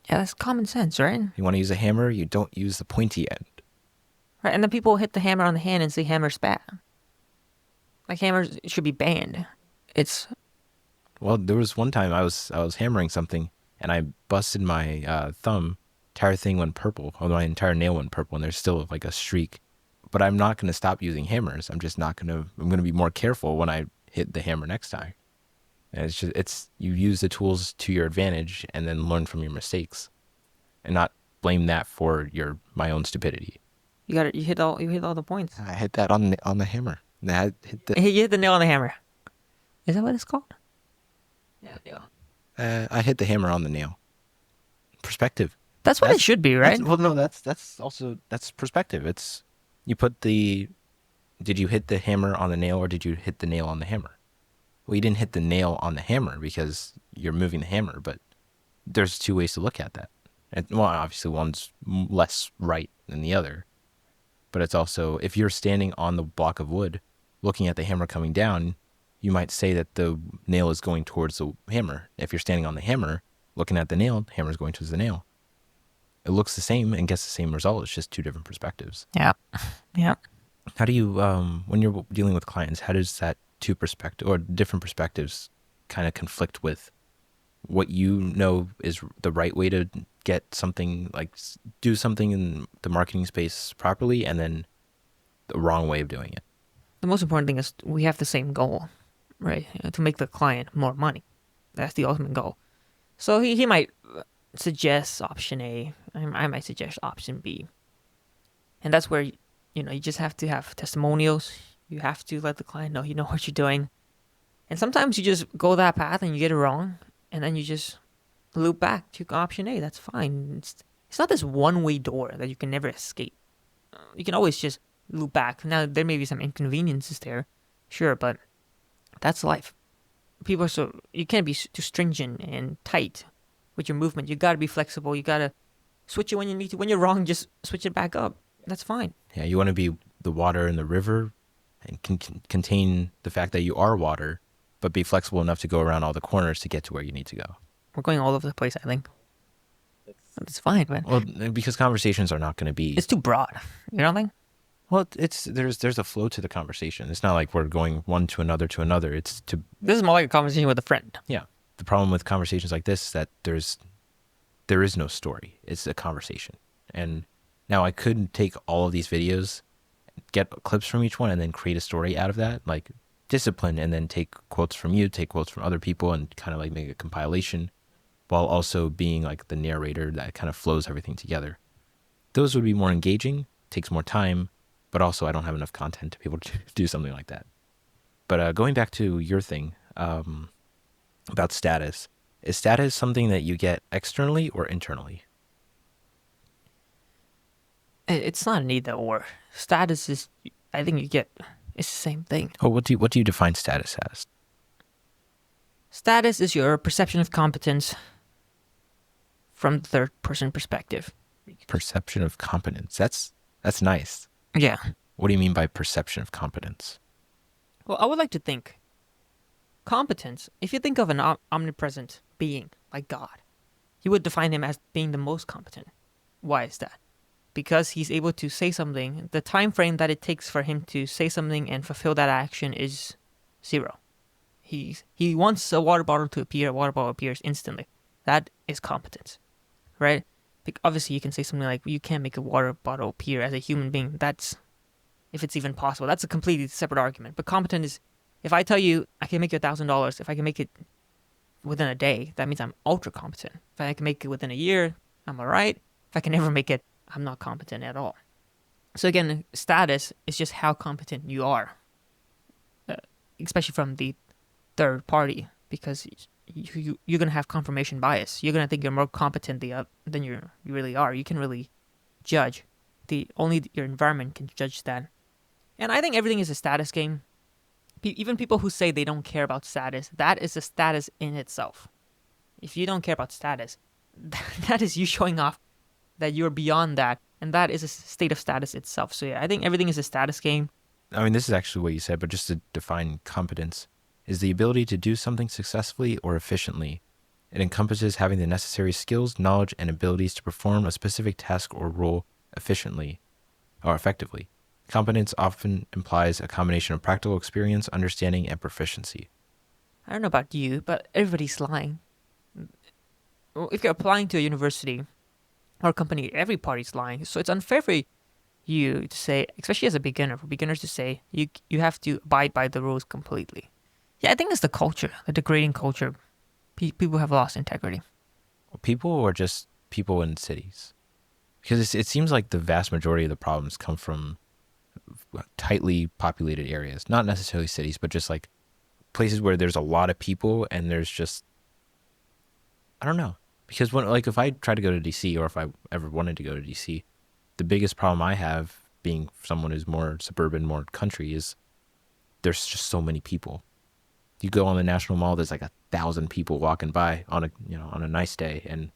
Yeah, that's common sense, right? You want to use a hammer, you don't use the pointy end. Right, and then people hit the hammer on the hand and say hammer's bad. Like hammers should be banned. It's Well, there was one time I was hammering something and I busted my thumb. Entire thing went purple. Although my entire nail went purple, and there's still like a streak. But I'm not going to stop using hammers. I'm just not going to. I'm going to be more careful when I hit the hammer next time. And it's you use the tools to your advantage and then learn from your mistakes, and not blame that for your my own stupidity. you hit all the points. I hit that on the hammer. That hit the. You hit the nail on the hammer. Is that what it's called? Yeah, nail. I hit the hammer on the nail. Perspective. That's what it should be, right? Well, no, that's perspective. It's you put the. Did you hit the hammer on the nail or did you hit the nail on the hammer? Well, you didn't hit the nail on the hammer because you're moving the hammer, but there's two ways to look at that. And, well, obviously one's less right than the other, but it's also if you're standing on the block of wood, looking at the hammer coming down, you might say that the nail is going towards the hammer. If you're standing on the hammer, looking at the nail, the hammer is going towards the nail. It looks the same and gets the same result. It's just two different perspectives. Yeah. Yeah. How do you, when you're dealing with clients, how does that two perspective or different perspectives kind of conflict with what you know is the right way to get something like do something in the marketing space properly and then the wrong way of doing it? The most important thing is we have the same goal, right? To make the client more money. That's the ultimate goal. So he might suggest option A. I might suggest option B. And that's where, you just have to have testimonials. You have to let the client know you know what you're doing. And sometimes you just go that path and you get it wrong. And then you just loop back to option A. That's fine. It's not this one-way door that you can never escape. You can always just loop back. Now, there may be some inconveniences there. Sure, but that's life. People are you can't be too stringent and tight with your movement. You got to be flexible. You got to switch it when you need to. When you're wrong, just switch it back up. That's fine. Yeah, you want to be the water in the river and contain the fact that you are water, but be flexible enough to go around all the corners to get to where you need to go. We're going all over the place, I think. It's fine, man. Well, because conversations are not going to be. It's too broad. You don't think? Well, there's a flow to the conversation. It's not like we're going one to another to another. It's to. This is more like a conversation with a friend. Yeah. The problem with conversations like this is that there is no story. It's a conversation. And now I could take all of these videos, get clips from each one, and then create a story out of that, like discipline, and then take quotes from you, take quotes from other people, and kind of like make a compilation, while also being like the narrator that kind of flows everything together. Those would be more engaging, takes more time, but also I don't have enough content to be able to do something like that. But going back to your thing about status, is status something that you get externally or internally? It's not an either or. Status is, I think it's the same thing. Oh, what do you define status as? Status is your perception of competence from the third person perspective. Perception of competence. That's nice. Yeah. What do you mean by perception of competence? Well, I would like to think competence, if you think of an omnipresent being like God, you would define him as being the most competent. Why is that? Because he's able to say something, the time frame that it takes for him to say something and fulfill that action is 0. He wants a water bottle to appear, a water bottle appears instantly. That is competence, right? Obviously, you can say something like, you can't make a water bottle appear as a human being. That's, if it's even possible, that's a completely separate argument. But competent is, if I tell you I can make you $1,000, if I can make it within a day, that means I'm ultra competent. If I can make it within a year, I'm all right. If I can never make it, I'm not competent at all. So again, status is just how competent you are, especially from the third party, because you're going to have confirmation bias. You're going to think you're more competent than you really are. You can really judge. Only your environment can judge that. And I think everything is a status game. Even people who say they don't care about status, that is a status in itself. If you don't care about status, that is you showing off that you're beyond that, and that is a state of status itself. So yeah, I think everything is a status game. I mean, this is actually what you said, but just to define competence, is the ability to do something successfully or efficiently It encompasses having the necessary skills, knowledge, and abilities to perform a specific task or role efficiently or effectively. Competence often implies a combination of practical experience, understanding, and proficiency. I don't know about you, but everybody's lying. Well, if you're applying to a university or a company, every party's lying. So it's unfair for you to say, especially as a beginner, for beginners to say you have to abide by the rules completely. Yeah, I think it's the culture, the degrading culture. People have lost integrity. People or just people in cities? Because it seems like the vast majority of the problems come from tightly populated areas, not necessarily cities, but just like places where there's a lot of people and there's just, I don't know. Because when, like, if I try to go to DC or if I ever wanted to go to DC, the biggest problem I have being someone who's more suburban, more country is there's just so many people. You go on the National Mall, there's like 1,000 people walking by on a nice day, and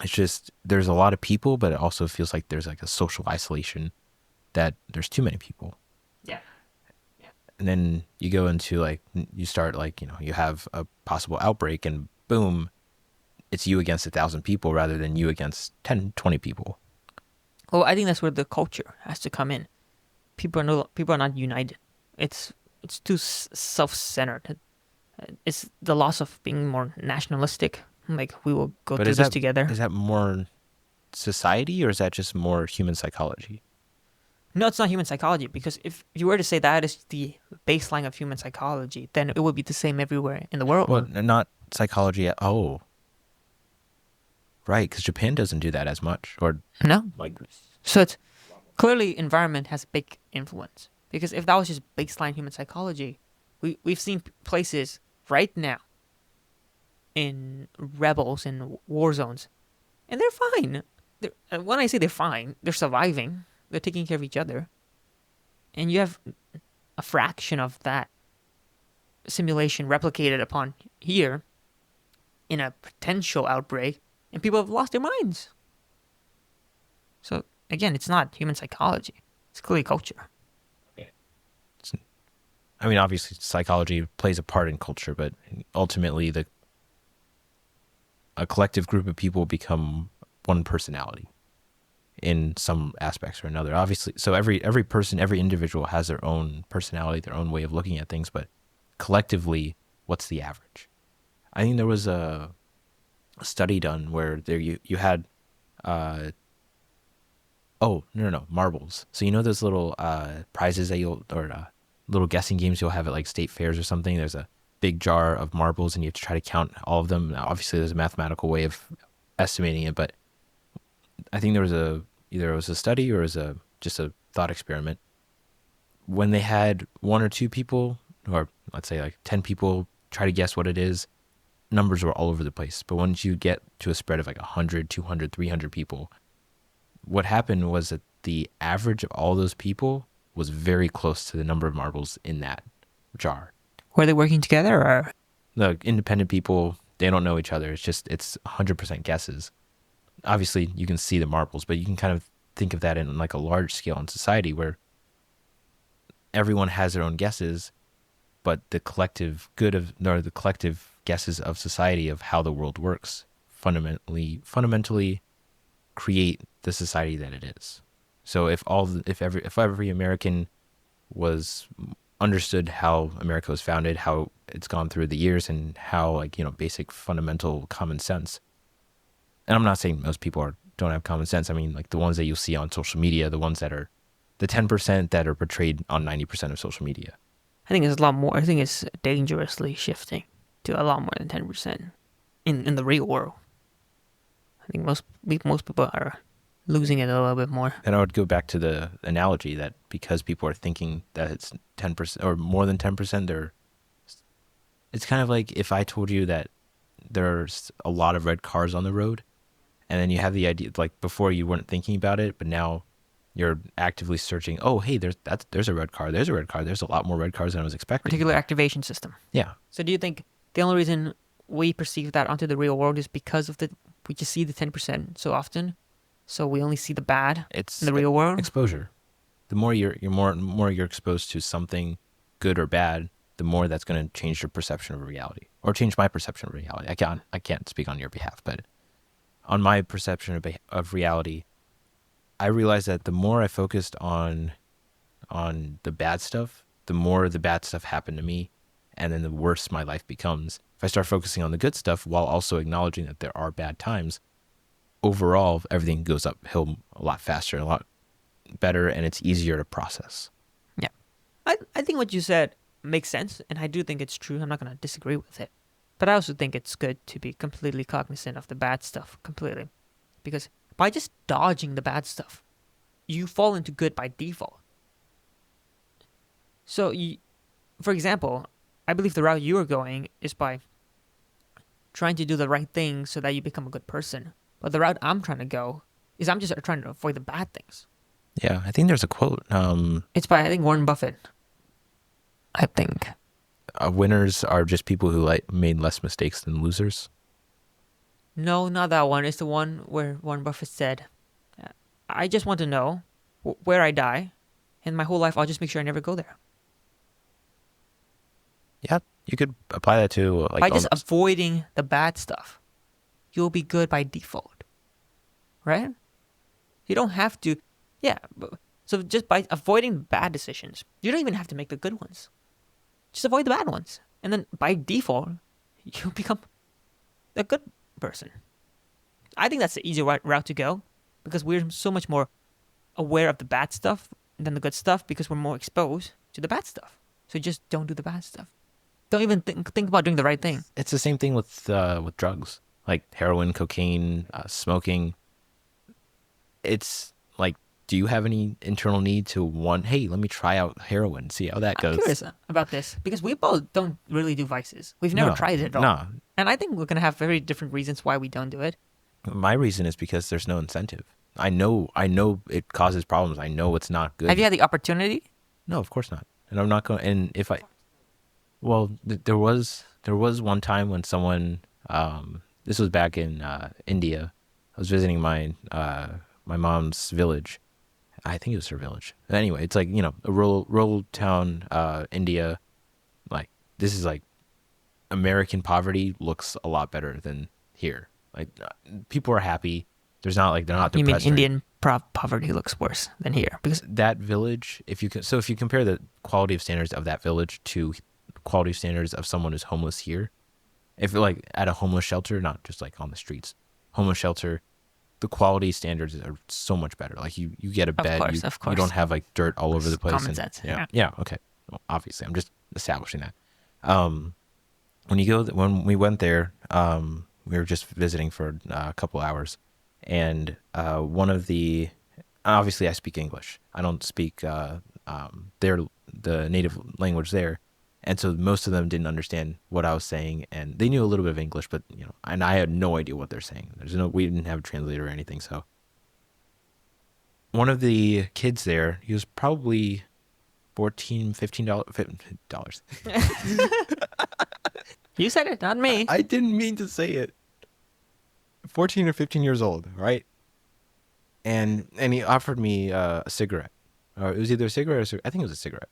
it's just there's a lot of people, but it also feels like there's like a social isolation that there's too many people. Yeah. And then you go into like you start like you have a possible outbreak, and boom, it's you against 1,000 people rather than you against 10, 20 people. Well, I think that's where the culture has to come in. People are not united. It's too self-centered. It's the loss of being more nationalistic. Like we will go But through this together. is that more society or is that just more human psychology? No, it's not human psychology because if you were to say that is the baseline of human psychology, then it would be the same everywhere in the world. Well, not psychology at oh. Right, because Japan doesn't do that as much. Or No. like So it's clearly environment has a big influence because if that was just baseline human psychology, we've seen places right now in rebels in war zones, and they're fine. When I say they're fine, they're surviving. They're taking care of each other, and you have a fraction of that simulation replicated upon here in a potential outbreak, and people have lost their minds. So again, it's not human psychology. It's clearly culture. I mean, obviously, psychology plays a part in culture, but ultimately, a collective group of people become one personality in some aspects or another. Obviously, so every person, every individual has their own personality, their own way of looking at things, but collectively, what's the average? I think there was a study done where you had marbles. So those little prizes that little guessing games you'll have at like state fairs or something. There's a big jar of marbles and you have to try to count all of them. Now, obviously, there's a mathematical way of estimating it, but I think either it was a study or it was just a thought experiment. When they had one or two people, or let's say like 10 people, try to guess what it is, numbers were all over the place. But once you get to a spread of like 100, 200, 300 people, what happened was that the average of all those people was very close to the number of marbles in that jar. Were they working together or? The independent people, they don't know each other. It's 100% guesses. Obviously, you can see the marbles, but you can kind of think of that in like a large scale in society where everyone has their own guesses, but the collective guesses of society of how the world works fundamentally create the society that it is. So if every American was understood how America was founded, how it's gone through the years, and how basic fundamental common sense. And I'm not saying most people don't have common sense. I mean like the ones that you'll see on social media, the ones that are the 10% that are portrayed on 90% of social media. I think it's a lot more. I think it's dangerously shifting to a lot more than 10% in the real world. I think most people are losing it a little bit more. And I would go back to the analogy that because people are thinking that it's 10% or more than 10%, it's kind of like if I told you that there's a lot of red cars on the road, and then you have the idea, like before you weren't thinking about it, but now you're actively searching, oh, hey, there's a red car, there's a lot more red cars than I was expecting. Particular activation system. Yeah. So do you think the only reason we perceive that onto the real world is because of we just see the 10% so often? So we only see the bad in the real world? Exposure. The more you're exposed to something good or bad, the more that's going to change your perception of reality, or change my perception of reality. I can't speak on your behalf, but on my perception of reality, I realized that the more I focused on the bad stuff, the more the bad stuff happened to me, and then the worse my life becomes. If I start focusing on the good stuff while also acknowledging that there are bad times, overall everything goes uphill a lot faster, a lot better, and it's easier to process. Yeah. I think what you said makes sense, and I do think it's true. I'm not going to disagree with it. But I also think it's good to be completely cognizant of the bad stuff completely. Because by just dodging the bad stuff, you fall into good by default. So, for example, I believe the route you are going is by trying to do the right thing so that you become a good person. But the route I'm trying to go is I'm just trying to avoid the bad things. Yeah, I think there's a quote. It's by, I think, Warren Buffett. I think. Winners are just people who made less mistakes than losers. No, not that one. It's the one where Warren Buffett said, I just want to know where I die, and my whole life I'll just make sure I never go there. Yeah, you could apply that to by just avoiding the bad stuff, you'll be good by default, right? You don't have to, so just by avoiding bad decisions, you don't even have to make the good ones. Just avoid the bad ones, and then by default, you become a good person. I think that's the easier route to go, because we're so much more aware of the bad stuff than the good stuff, because we're more exposed to the bad stuff. So just don't do the bad stuff. Don't even think about doing the right thing. It's the same thing with drugs, like heroin, cocaine, smoking. It's like, do you have any internal need to hey, let me try out heroin, see how that goes? I'm curious about this, because we both don't really do vices. We've never tried it at all. No. And I think we're going to have very different reasons why we don't do it. My reason is because there's no incentive. I know it causes problems. I know it's not good. Have you had the opportunity? No, of course not. And I'm not going. And if there was one time when someone, this was back in India. I was visiting my mom's village. I think it was her village. But anyway, it's like, a rural town, India. Like, this is like, American poverty looks a lot better than here. Like, people are happy. They're not depressed. You mean Indian poverty looks worse than here? Because that village, if you compare the quality of standards of that village to quality standards of someone who's homeless here, if like at a homeless shelter, not just like on the streets, homeless shelter, the quality standards are so much better. Like you get a bed, of course. You don't have like dirt all over the place. Common sense. Yeah. Okay. Well, obviously, I'm just establishing that. When we went there, we were just visiting for a couple hours, and obviously I speak English. I don't speak the native language there. And so most of them didn't understand what I was saying, and they knew a little bit of English, but and I had no idea what they're saying. We didn't have a translator or anything. So one of the kids there, he was probably $14, $15. You said it, not me. I didn't mean to say it. 14 or 15 years old, right? And he offered me a cigarette. Or it was either a cigarette or I think it was a cigarette.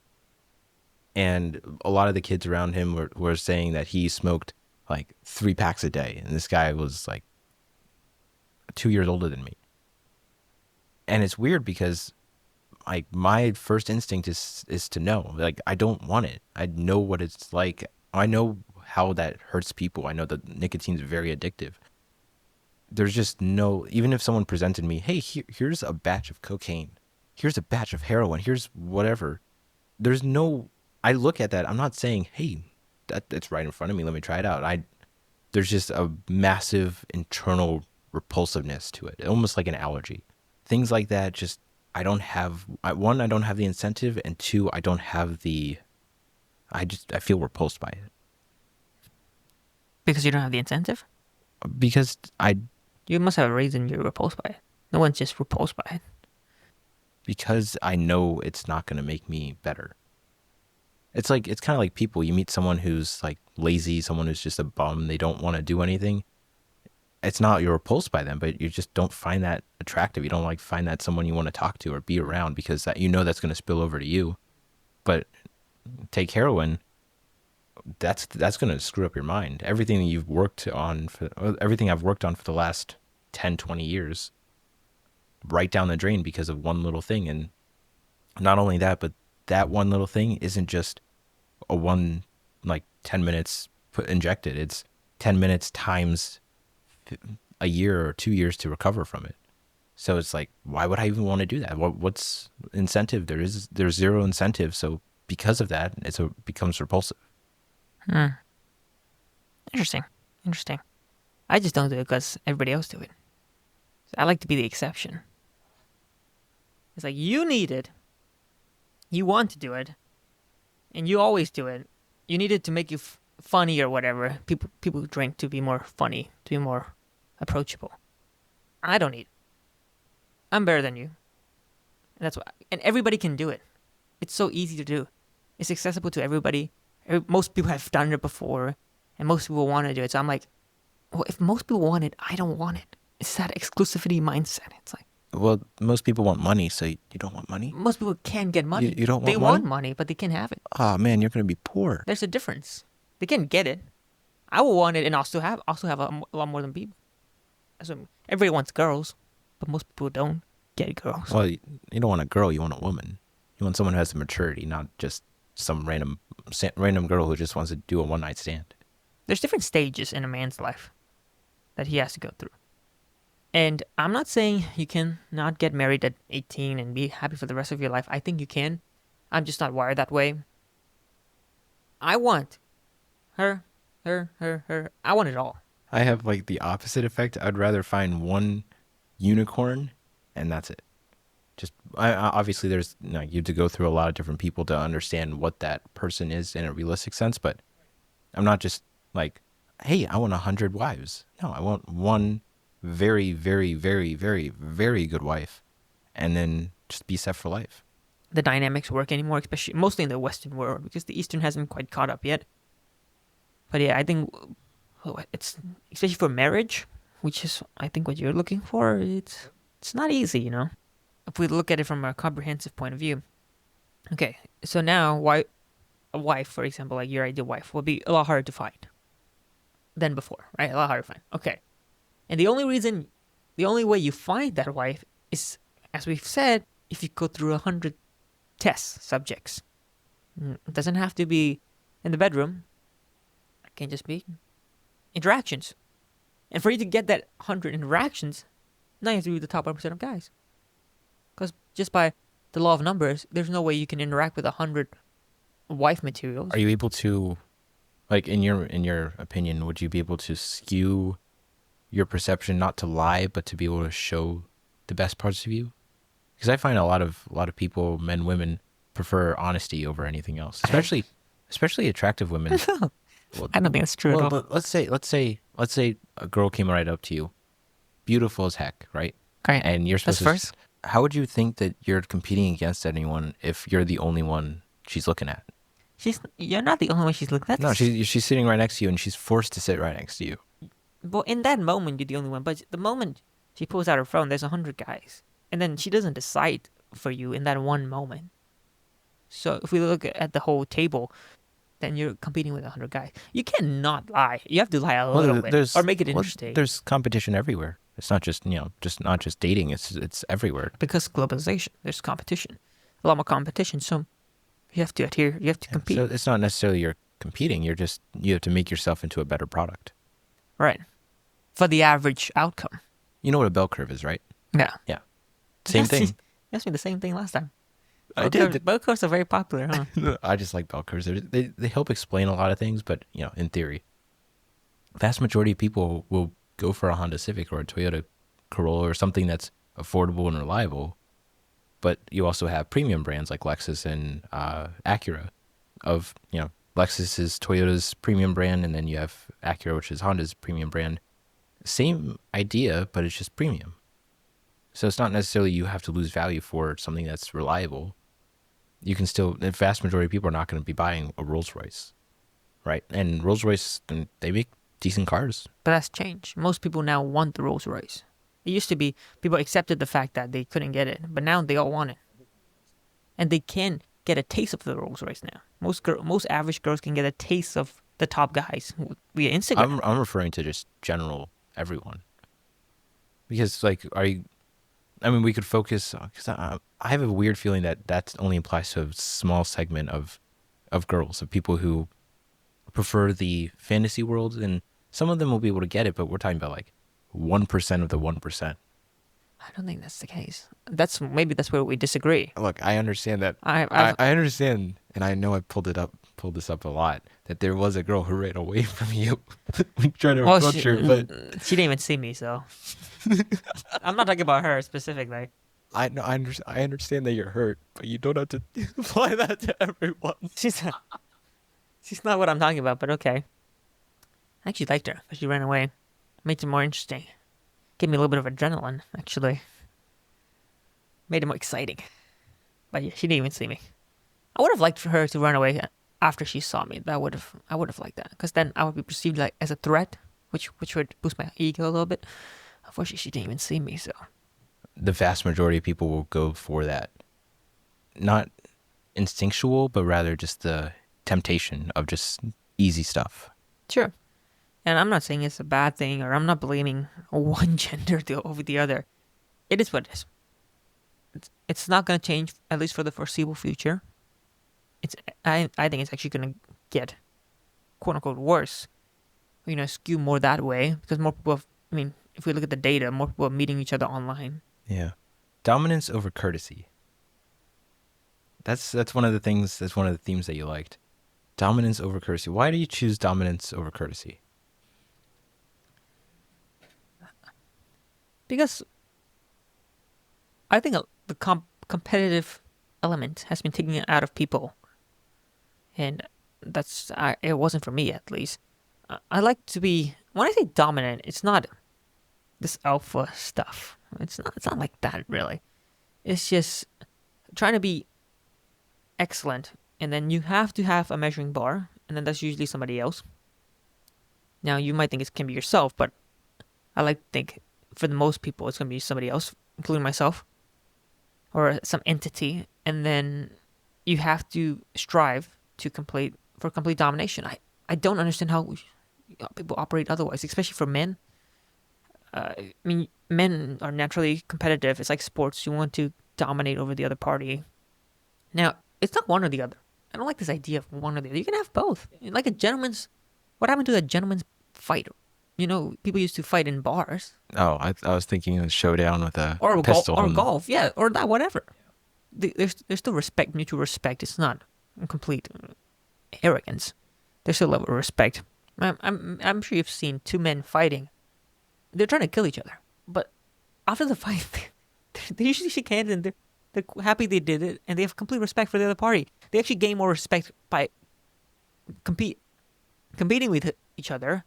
And a lot of the kids around him were saying that he smoked like 3 packs a day. And this guy was like 2 years older than me. And it's weird because like my first instinct is to know. Like, I don't want it. I know what it's like. I know how that hurts people. I know that nicotine's very addictive. There's just even if someone presented me, hey, here's a batch of cocaine. Here's a batch of heroin. Here's whatever. I look at that. I'm not saying, hey, that's right in front of me. Let me try it out. There's just a massive internal repulsiveness to it, almost like an allergy. Things like that, just, I don't have the incentive, and 2, I don't have I feel repulsed by it. Because you don't have the incentive? Because You must have a reason you're repulsed by it. No one's just repulsed by it. Because I know it's not going to make me better. It's kind of like people. You meet someone who's like lazy, someone who's just a bum, they don't want to do anything. It's not you're repulsed by them, but you just don't find that attractive. You don't find that someone you want to talk to or be around, because that's going to spill over to you. But take heroin. that's going to screw up your mind. Everything that you've worked on everything I've worked on for the last 10, 20 years, right down the drain because of one little thing. And not only that, but that one little thing isn't just a one, like 10 minutes injected. It's 10 minutes times a year or 2 years to recover from it. So it's like, why would I even want to do that? What's incentive? There's zero incentive. So because of that, it becomes repulsive. Interesting. Interesting. I just don't do it because everybody else do it. I like to be the exception. It's like, you need it. You want to do it. And you always do it. You need it to make you funny or whatever. People drink to be more funny, to be more approachable. I don't need it. I'm better than you. And that's what, and everybody can do it. It's so easy to do. It's accessible to everybody. Most people have done it before, and most people want to do it. So I'm like, well, if most people want it, I don't want it. It's that exclusivity mindset. It's like, well, most people want money, so you don't want money? most people can get money. You don't want They money? want money, but they can't have it. Oh, man, you're going to be poor. There's a difference. They can get it. I will want it, and also have a lot more than people. So everybody wants girls, but most people don't get girls. Well, you don't want a girl, you want a woman. You want someone who has the maturity, not just some random girl who just wants to do a one-night stand. There's different stages in a man's life that he has to go through. And I'm not saying you can not get married at 18 and be happy for the rest of your life. I think you can. I'm just not wired that way. I want her. I want it all. I have like the opposite effect. I'd rather find one unicorn and that's it. Just obviously there's you have to go through a lot of different people to understand what that person is in a realistic sense, but I'm not just like, hey, I want 100 wives. No, I want one very, very, very, very, very good wife, and then just be set for life. The dynamics work anymore, especially mostly in the Western world, because the Eastern hasn't quite caught up yet. But yeah, I think it's especially for marriage, which is I think what you're looking for. It's not easy, you know. If we look at it from a comprehensive point of view. Okay, so now a wife, for example, like your ideal wife, will be a lot harder to find than before, right? A lot harder to find. Okay. And the only way you find that wife is, as we've said, if you go through 100 test subjects. It doesn't have to be in the bedroom. It can just be interactions. And for you to get that 100 interactions, now you have to be the top 1% of guys. Because just by the law of numbers, there's no way you can interact with 100 wife materials. Are you able to, like, in your opinion, would you be able to skew your perception, not to lie, but to be able to show the best parts of you? Because I find a lot of people, men, women, prefer honesty over anything else, especially attractive women. Well, I don't think that's true at all. But let's say a girl came right up to you, beautiful as heck, right? Okay, and you're supposed that's first. How would you think that you're competing against anyone if you're the only one she's looking at? You're not the only one she's looking at. No, she's sitting right next to you, and she's forced to sit right next to you. Well, in that moment, you're the only one. But the moment she pulls out her phone, there's 100 guys. And then she doesn't decide for you in that one moment. So if we look at the whole table, then you're competing with 100 guys. You cannot lie. You have to lie a little bit or make it interesting. There's competition everywhere. It's not just, not just dating. It's everywhere. Because globalization, there's competition. A lot more competition. So you have to adhere. You have to compete. So it's not necessarily you're competing. You have to make yourself into a better product. Right. For the average outcome. You know what a bell curve is, right? Yeah. Yeah. Same thing. You asked me the same thing last time. I did. Bell curves are very popular, huh? I just like bell curves. They help explain a lot of things, but, in theory, vast majority of people will go for a Honda Civic or a Toyota Corolla or something that's affordable and reliable. But you also have premium brands like Lexus and Acura. Lexus is Toyota's premium brand, and then you have Acura, which is Honda's premium brand. Same idea, but it's just premium. So it's not necessarily you have to lose value for something that's reliable. You can still, the vast majority of people are not going to be buying a Rolls Royce, right? And Rolls Royce, they make decent cars. But that's changed. Most people now want the Rolls Royce. It used to be people accepted the fact that they couldn't get it, but now they all want it. And they can get a taste of the Rolls Royce now. Most average girls can get a taste of the top guys via Instagram. I'm referring to just general everyone. Because like, are you? I mean, we could focus because I have a weird feeling that only applies to a small segment of girls, of people who prefer the fantasy world, and some of them will be able to get it, but we're talking about like 1% of the 1%. I don't think that's the case. Maybe that's where we disagree. Look, I understand that. I've I understand, and I know I pulled this up a lot. That there was a girl who ran away from you. We tried to well, approach her, but she didn't even see me, so I'm not talking about her specifically. I know I understand that you're hurt, but you don't have to apply that to everyone. She's not what I'm talking about, but okay. I actually liked her, but she ran away. Made it more interesting. Gave me a little bit of adrenaline, actually. Made it more exciting. But yeah, she didn't even see me. I would have liked for her to run away after she saw me. I would have liked that, because then I would be perceived like as a threat, which would boost my ego a little bit. Unfortunately, she didn't even see me, so. The vast majority of people will go for that. Not instinctual, but rather just the temptation of just easy stuff. Sure. And I'm not saying it's a bad thing, or I'm not blaming one gender over the other. It is what it is. It's not going to change, at least for the foreseeable future. I think it's actually going to get, quote unquote, worse. Skew more that way, because more people if we look at the data, more people are meeting each other online. Yeah. Dominance over courtesy. That's one of the things, that's one of the themes that you liked. Dominance over courtesy. Why do you choose dominance over courtesy? Because I think the competitive element has been taken out of people. And it wasn't for me, at least. I like to be, when I say dominant, it's not this alpha stuff. It's not like that, really. It's just trying to be excellent, and then you have to have a measuring bar, and then that's usually somebody else. Now, you might think it can be yourself, but I like to think for the most people it's going to be somebody else, including myself, or some entity, and then you have to strive for complete domination. I don't understand how people operate otherwise, especially for men. Men are naturally competitive. It's like sports. You want to dominate over the other party. Now, it's not one or the other. I don't like this idea of one or the other. You can have both. Like what happened to a gentleman's fight? People used to fight in bars. Oh, I was thinking of a showdown with a pistol. Or golf, yeah, or that, whatever. There's still respect, mutual respect. It's not complete arrogance. There's still a level of respect. I'm sure you've seen two men fighting. They're trying to kill each other, but after the fight, they usually shake hands and they're happy they did it, and they have complete respect for the other party. They actually gain more respect by competing with each other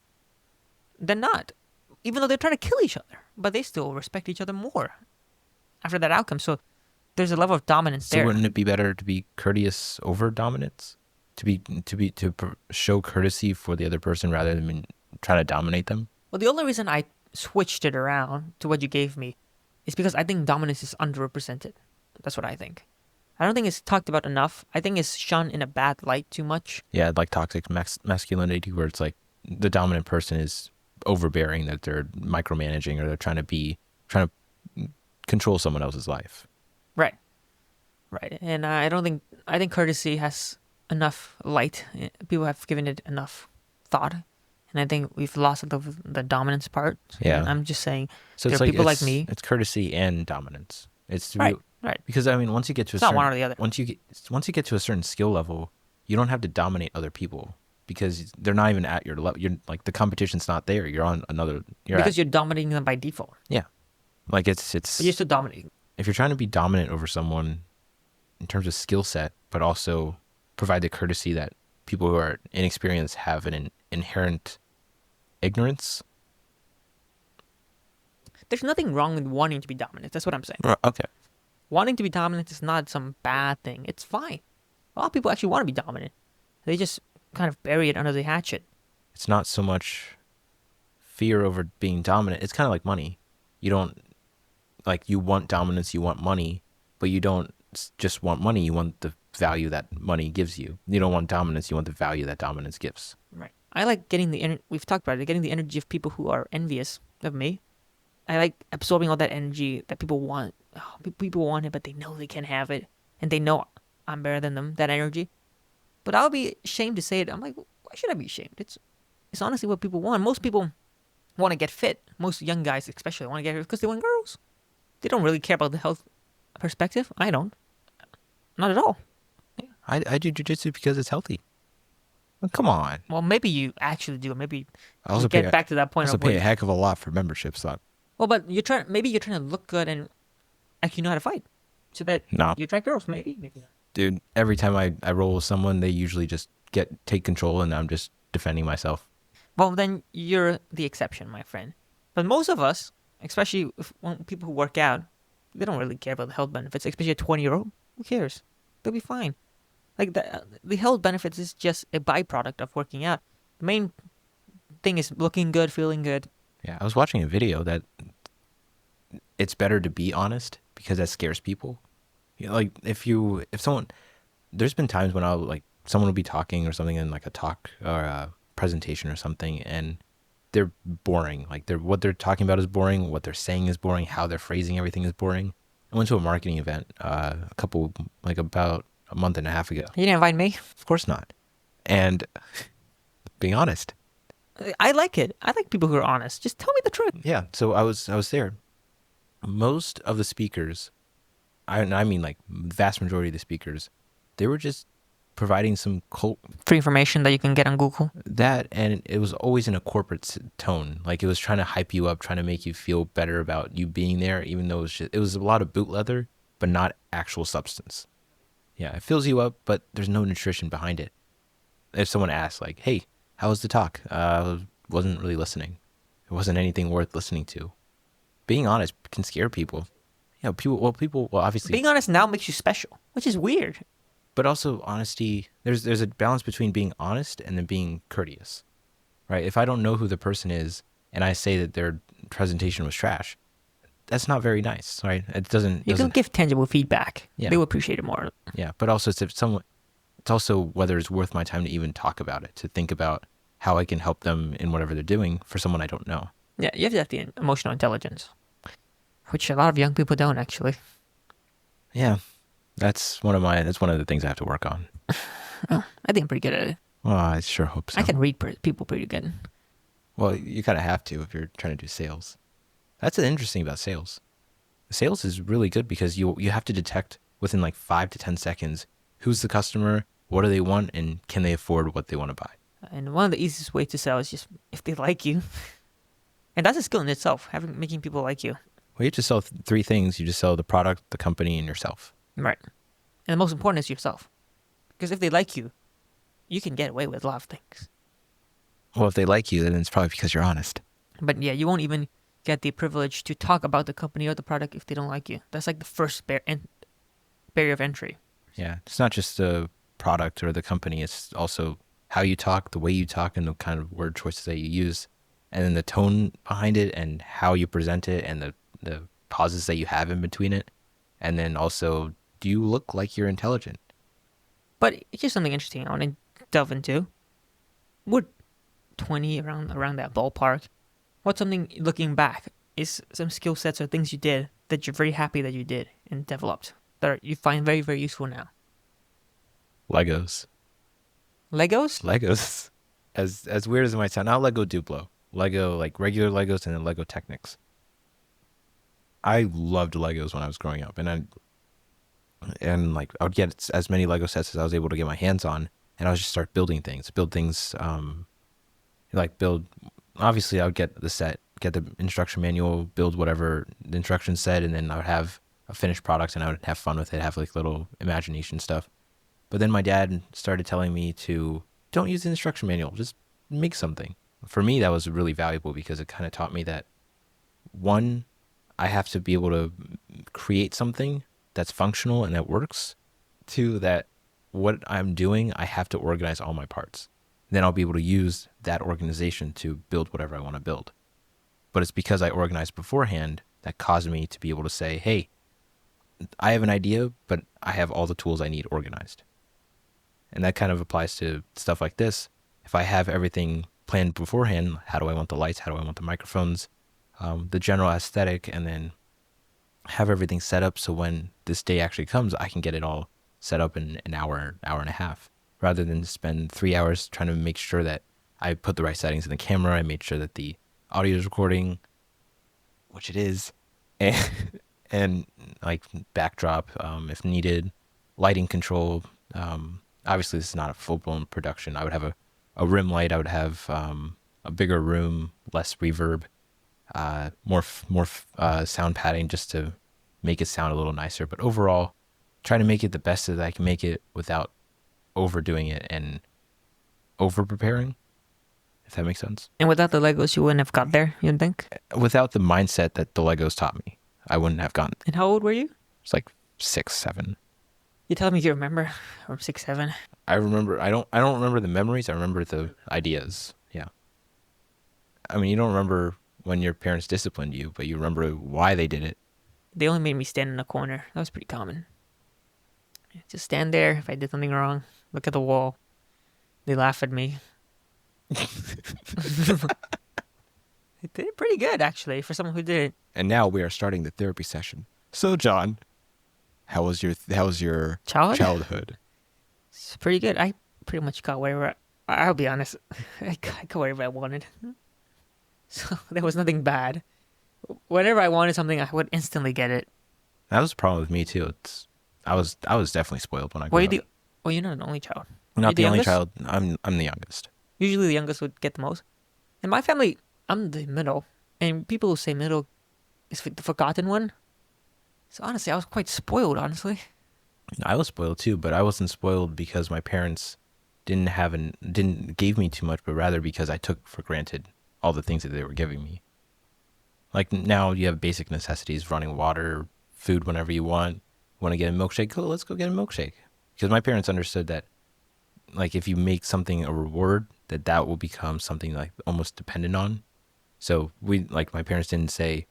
than not, even though they're trying to kill each other. But they still respect each other more after that outcome. So there's a level of dominance there. So wouldn't it be better to be courteous over dominance? To show courtesy for the other person rather than trying to dominate them? Well, the only reason I switched it around to what you gave me is because I think dominance is underrepresented. That's what I think. I don't think it's talked about enough. I think it's shunned in a bad light too much. Yeah, like toxic masculinity, where it's like the dominant person is overbearing, that they're micromanaging, or they're trying to control someone else's life. Right. And I think courtesy has enough light. People have given it enough thought. And I think we've lost the dominance part. Yeah. I'm just saying, so there are people like me. It's courtesy and dominance. It's right. Because once you get to not one or the other. Once you get to a certain skill level, you don't have to dominate other people, because they're not even at your level. You're like, the competition's not there. You're on another. You're dominating them by default. Yeah, like it's. But you're still dominating. If you're trying to be dominant over someone in terms of skill set, but also provide the courtesy that people who are inexperienced have an inherent ignorance. There's nothing wrong with wanting to be dominant. That's what I'm saying. Okay. Wanting to be dominant is not some bad thing. It's fine. A lot of people actually want to be dominant. They just kind of bury it under the hatchet. It's not so much fear over being dominant. It's kind of like money. You want dominance, you want money, but you don't just want money. You want value that money gives you. You don't want dominance, you want the value that dominance gives. Right. I like getting we've talked about it, getting the energy of people who are envious of me. I like absorbing all that energy that people want. Oh, people want it, but they know they can't have it, and they know I'm better than them. That energy, but I'll be ashamed to say it. I'm like, why should I be ashamed? It's honestly what people want. Most people want to get fit. Most young guys, especially, want to get fit because they want girls. They don't really care about the health perspective. I don't, not at all. I do jujitsu because it's healthy. Well, come on. Well, maybe you actually do. Maybe I also you get back to that point also of pay a heck of a lot for memberships. Though. well, but maybe you're trying to look good and actually know how to fight, so that No. you attract girls. Maybe not. Dude, every time I roll with someone, they usually just take control, and I'm just defending myself. Well, then you're the exception, my friend. But most of us, especially when people who work out, they don't really care about the health benefits. Especially a 20-year-old, who cares? They'll be fine. Like the health benefits is just a byproduct of working out. The main thing is looking good, feeling good. Yeah, I was watching a video that it's better to be honest because that scares people. You know, like if someone, there's been times when someone will be talking or something in like a talk or a presentation or something, and they're boring. Like what they're talking about is boring. What they're saying is boring. How they're phrasing everything is boring. I went to a marketing event about a month and a half ago. You didn't invite me? Of course not. And being honest. I like it. I like people who are honest. Just tell me the truth. Yeah. So I was there. Most of the speakers, I mean like vast majority of the speakers, they were just providing some free information that you can get on Google. That, and it was always in a corporate tone. Like it was trying to hype you up, trying to make you feel better about you being there, even though it was a lot of boot leather, but not actual substance. Yeah, it fills you up, but there's no nutrition behind it. If someone asks, like, hey, how was the talk? Wasn't really listening. It wasn't anything worth listening to. Being honest can scare people. Yeah, people, obviously. Being honest now makes you special, which is weird. But also honesty, there's a balance between being honest and then being courteous, right? If I don't know who the person is and I say that their presentation was trash, that's not very nice, right? You can give tangible feedback. Yeah. They will appreciate it more. Yeah, but also it's also whether it's worth my time to even talk about it, to think about how I can help them in whatever they're doing for someone I don't know. Yeah, you have to have the emotional intelligence, which a lot of young people don't actually. Yeah, that's one of the things I have to work on. Oh, I think I'm pretty good at it. Well, I sure hope so. I can read people pretty good. Well, you kind of have to if you're trying to do sales. That's interesting about sales. Sales is really good because you have to detect within like 5 to 10 seconds who's the customer, what do they want, and can they afford what they want to buy. And one of the easiest ways to sell is just if they like you. And that's a skill in itself, making people like you. Well, you just sell 3 things. You just sell the product, the company, and yourself. Right. And the most important is yourself. Because if they like you, you can get away with a lot of things. Well, if they like you, then it's probably because you're honest. But yeah, you won't even get the privilege to talk about the company or the product if they don't like you. That's like the first barrier of entry. Yeah, it's not just the product or the company. It's also how you talk, the way you talk, and the kind of word choices that you use, and then the tone behind it, and how you present it, and the pauses that you have in between it, and then also, do you look like you're intelligent? But here's something interesting I want to delve into. Would 20 around that ballpark? What's something looking back is some skill sets or things you did that you're very happy that you did and developed that you find very, very useful now? Legos. Legos? As weird as it might sound, not Lego Duplo. Lego, like regular Legos, and then Lego Technics. I loved Legos when I was growing up, and I would get as many Lego sets as I was able to get my hands on, and I would just start building things. Obviously, I would get the set, get the instruction manual, build whatever the instructions said, and then I would have a finished product, and I would have fun with it, have like little imagination stuff. But then my dad started telling me to don't use the instruction manual, just make something. For me, that was really valuable because it kind of taught me that, one, I have to be able to create something that's functional and that works. 2, that what I'm doing, I have to organize all my parts. Then I'll be able to use that organization to build whatever I want to build. But it's because I organized beforehand that caused me to be able to say, hey, I have an idea, but I have all the tools I need organized. And that kind of applies to stuff like this. If I have everything planned beforehand, how do I want the lights? How do I want the microphones? The general aesthetic, and then have everything set up so when this day actually comes, I can get it all set up in an hour, hour and a half, rather than spend 3 hours trying to make sure that I put the right settings in the camera. I made sure that the audio is recording, which it is, and, and like backdrop if needed, lighting control. Obviously, this is not a full blown production. I would have a rim light. I would have a bigger room, less reverb, more sound padding just to make it sound a little nicer. But overall, try to make it the best that I can make it without overdoing it and over preparing, if that makes sense. And without the Legos, you wouldn't have got there, you'd think? Without the mindset that the Legos taught me, I wouldn't have gotten. And how old were you? It's like 6, 7. You telling me you remember from 6, 7? I remember. I don't remember the memories. I remember the ideas. Yeah. I mean, you don't remember when your parents disciplined you, but you remember why they did it. They only made me stand in a corner. That was pretty common. Just stand there if I did something wrong. Look at the wall. They laugh at me. They did it pretty good, actually, for someone who did it. And now we are starting the therapy session. So, John, how was your childhood? It's pretty good. I pretty much got whatever. I'll be honest. I got whatever I wanted. So there was nothing bad. Whenever I wanted something, I would instantly get it. That was the problem with me too. I was definitely spoiled when I grew up. Well, you're not an only child. Not the only youngest? child. I'm the youngest. Usually the youngest would get the most. In my family, I'm the middle. And people who say middle is the forgotten one. So honestly, I was quite spoiled, honestly. I was spoiled too, but I wasn't spoiled because my parents didn't give me too much, but rather because I took for granted all the things that they were giving me. Like now you have basic necessities, running water, food whenever you want. Want to get a milkshake? Cool, let's go get a milkshake. Because my parents understood that, like, if you make something a reward, that will become something like almost dependent on. So my parents didn't say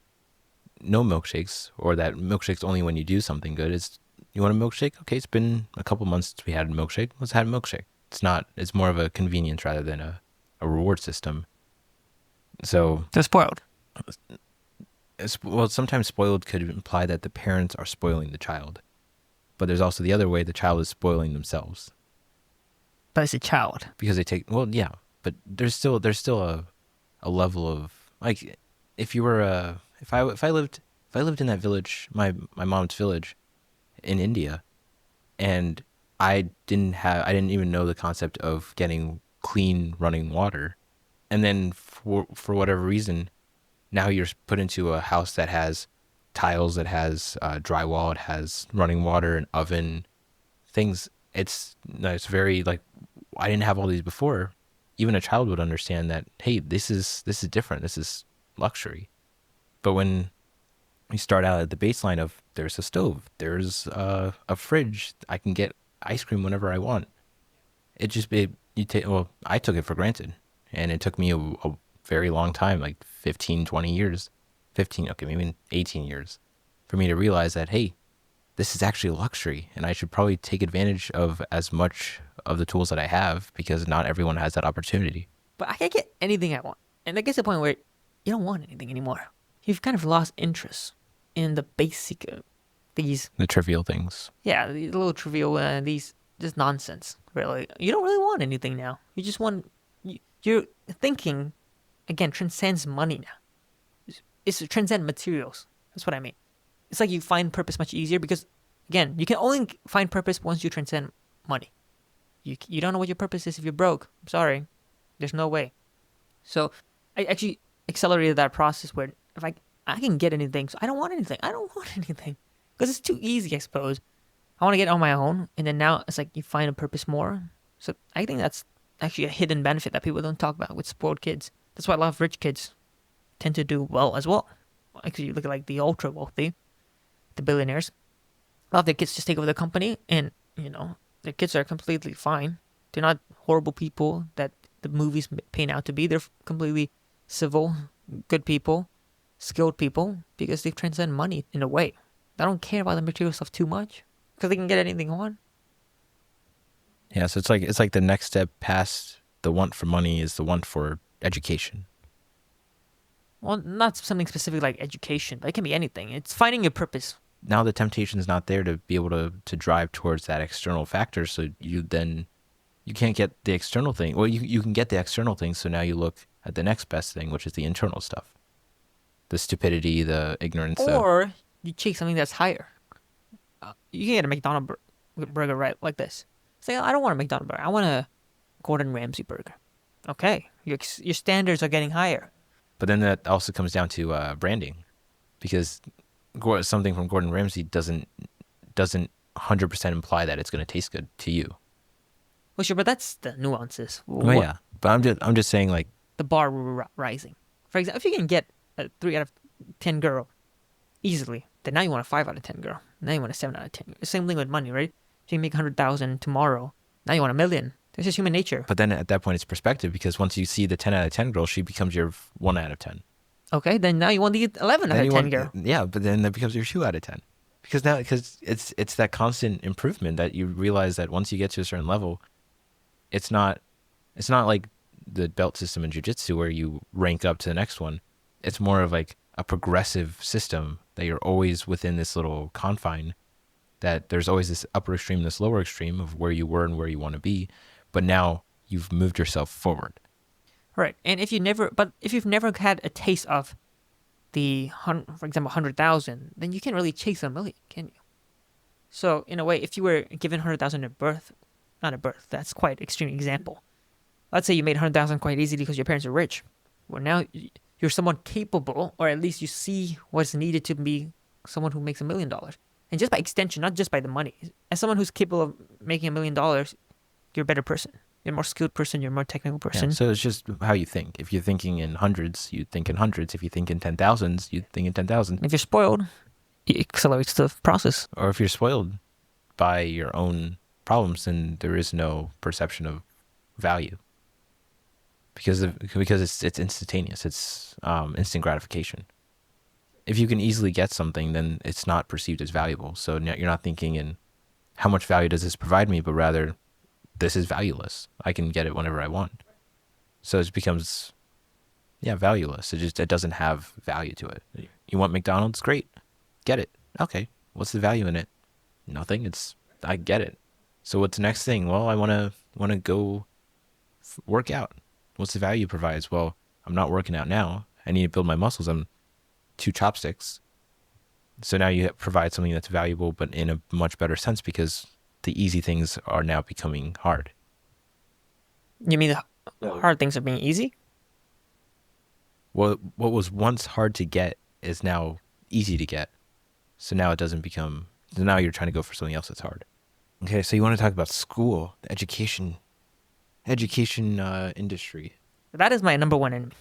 no milkshakes, or that milkshakes only when you do something good. It's, you want a milkshake? Okay, it's been a couple months since we had a milkshake. Let's have a milkshake. It's more of a convenience rather than a reward system. So They're spoiled. well, sometimes spoiled could imply that the parents are spoiling the child, but there's also the other way: the child is spoiling themselves But it's a child. because they take. Well, yeah, but there's still a level of, like, if you were if I lived in that village, my mom's village in India, and I didn't even know the concept of getting clean running water, and then for whatever reason, now you're put into a house that has tiles, that has drywall, it has running water, an oven, things. It's very, like, I didn't have all these before. Even a child would understand that, hey, this is different. This is luxury. But when you start out at the baseline of there's a stove, there's a fridge, I can get ice cream whenever I want. I took it for granted, and it took me a very long time, like 15, 20 years, 15, okay, maybe 18 years, for me to realize that, hey, this is actually a luxury, and I should probably take advantage of as much of the tools that I have, because not everyone has that opportunity. But I can get anything I want. And that gets to the point where you don't want anything anymore. You've kind of lost interest in the basic, The trivial things. the little trivial, these, just nonsense, really. You don't really want anything now. You just want, your thinking, again, transcends money now. It's transcend materials. That's what I mean. It's like you find purpose much easier because, again, you can only find purpose once you transcend money. You don't know what your purpose is if you're broke. I'm sorry. There's no way. So I actually accelerated that process where if I can get anything, so I don't want anything. I don't want anything because it's too easy, I suppose. I want to get it on my own, and then now it's like you find a purpose more. So I think that's actually a hidden benefit that people don't talk about with spoiled kids. That's why a lot of rich kids tend to do well as well. Actually, you look at like the ultra wealthy, the billionaires. A lot of their kids just take over the company, and their kids are completely fine. They're not horrible people that the movies paint out to be. They're completely civil, good people, skilled people, because they've transcended money in a way. They don't care about the material stuff too much because they can get anything they want. Yeah, so it's like the next step past the want for money is the want for education. Well, not something specific like education, but it can be anything. It's finding your purpose. Now the temptation is not there to be able to drive towards that external factor. So you can't get the external thing. Well, you can get the external thing. So now you look at the next best thing, which is the internal stuff, the stupidity, the ignorance. Or you chase something that's higher. You can get a McDonald's burger, right? Like this. Say, I don't want a McDonald's burger. I want a Gordon Ramsay burger. Okay, your standards are getting higher. But then that also comes down to branding, because something from Gordon Ramsay doesn't 100% imply that it's going to taste good to you. Well, sure, but that's the nuances. Well, yeah, but I'm just saying, like, the bar rising. For example, if you can get a 3 out of 10 girl easily, then now you want a 5 out of 10 girl. Now you want a 7 out of 10. Same thing with money, right? If you can make 100,000 tomorrow, now you want 1,000,000. This is human nature. But then at that point, it's perspective, because once you see the 10 out of 10 girl, she becomes your 1 out of 10. Okay, then now you want the 11 out of 10 girl. Yeah, but then that becomes your 2 out of 10. Because it's that constant improvement that you realize that once you get to a certain level, it's not like the belt system in jiu-jitsu where you rank up to the next one. It's more of like a progressive system that you're always within this little confine, that there's always this upper extreme, this lower extreme of where you were and where you want to be. But now you've moved yourself forward. Right. And if you've never had a taste of the, for example, 100,000, then you can't really chase 1,000,000, can you? So in a way, if you were given 100,000 at birth, not at birth, that's quite an extreme example. Let's say you made 100,000 quite easily because your parents are rich. Well, now you're someone capable, or at least you see what's needed to be someone who makes $1,000,000. And just by extension, not just by the money. As someone who's capable of making $1,000,000, you're a better person. You're a more skilled person. You're a more technical person. Yeah, so it's just how you think. If you're thinking in hundreds, you think in hundreds. If you think in 10,000s, you think in 10,000. If you're spoiled, it accelerates the process. Or if you're spoiled by your own problems, then there is no perception of value. Because it's instantaneous. It's instant gratification. If you can easily get something, then it's not perceived as valuable. So you're not thinking in how much value does this provide me, but rather, this is valueless. I can get it whenever I want. So it becomes, valueless. It doesn't have value to it. You want McDonald's? Great. Get it. Okay. What's the value in it? Nothing. I get it. So what's the next thing? Well, I want to go work out. What's the value it provides? Well, I'm not working out now. I need to build my muscles. I'm 2 chopsticks. So now you provide something that's valuable, but in a much better sense, because the easy things are now becoming hard. You mean the hard things are being easy? Well, what was once hard to get is now easy to get. So now it doesn't become, so now you're trying to go for something else that's hard. Okay, so you want to talk about school, the education industry. That is my number one enemy.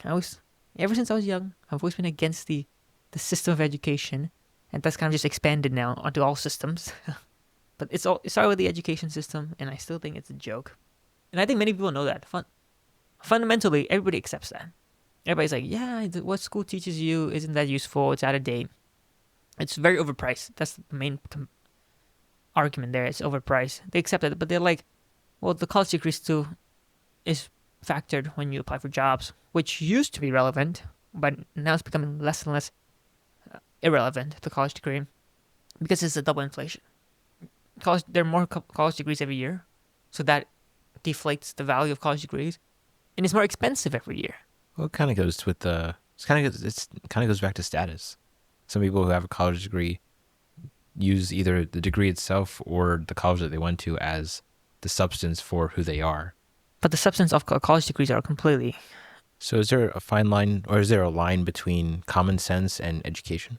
Ever since I was young, I've always been against the system of education, and that's kind of just expanded now onto all systems. But it started with the education system, and I still think it's a joke. And I think many people know that. Fundamentally, everybody accepts that. Everybody's like, yeah, what school teaches you isn't that useful. It's out of date. It's very overpriced. That's the main argument there. It's overpriced. They accept it, but they're like, well, the college degree still is factored when you apply for jobs, which used to be relevant, but now it's becoming less and less irrelevant, the college degree, because it's a double inflation. There are more college degrees every year, so that deflates the value of college degrees, and it's more expensive every year. Well, it kind of goes with it kind of goes back to status. Some people who have a college degree use either the degree itself or the college that they went to as the substance for who they are. But the substance of college degrees are completely. So is there a fine line, or is there a line between common sense and education?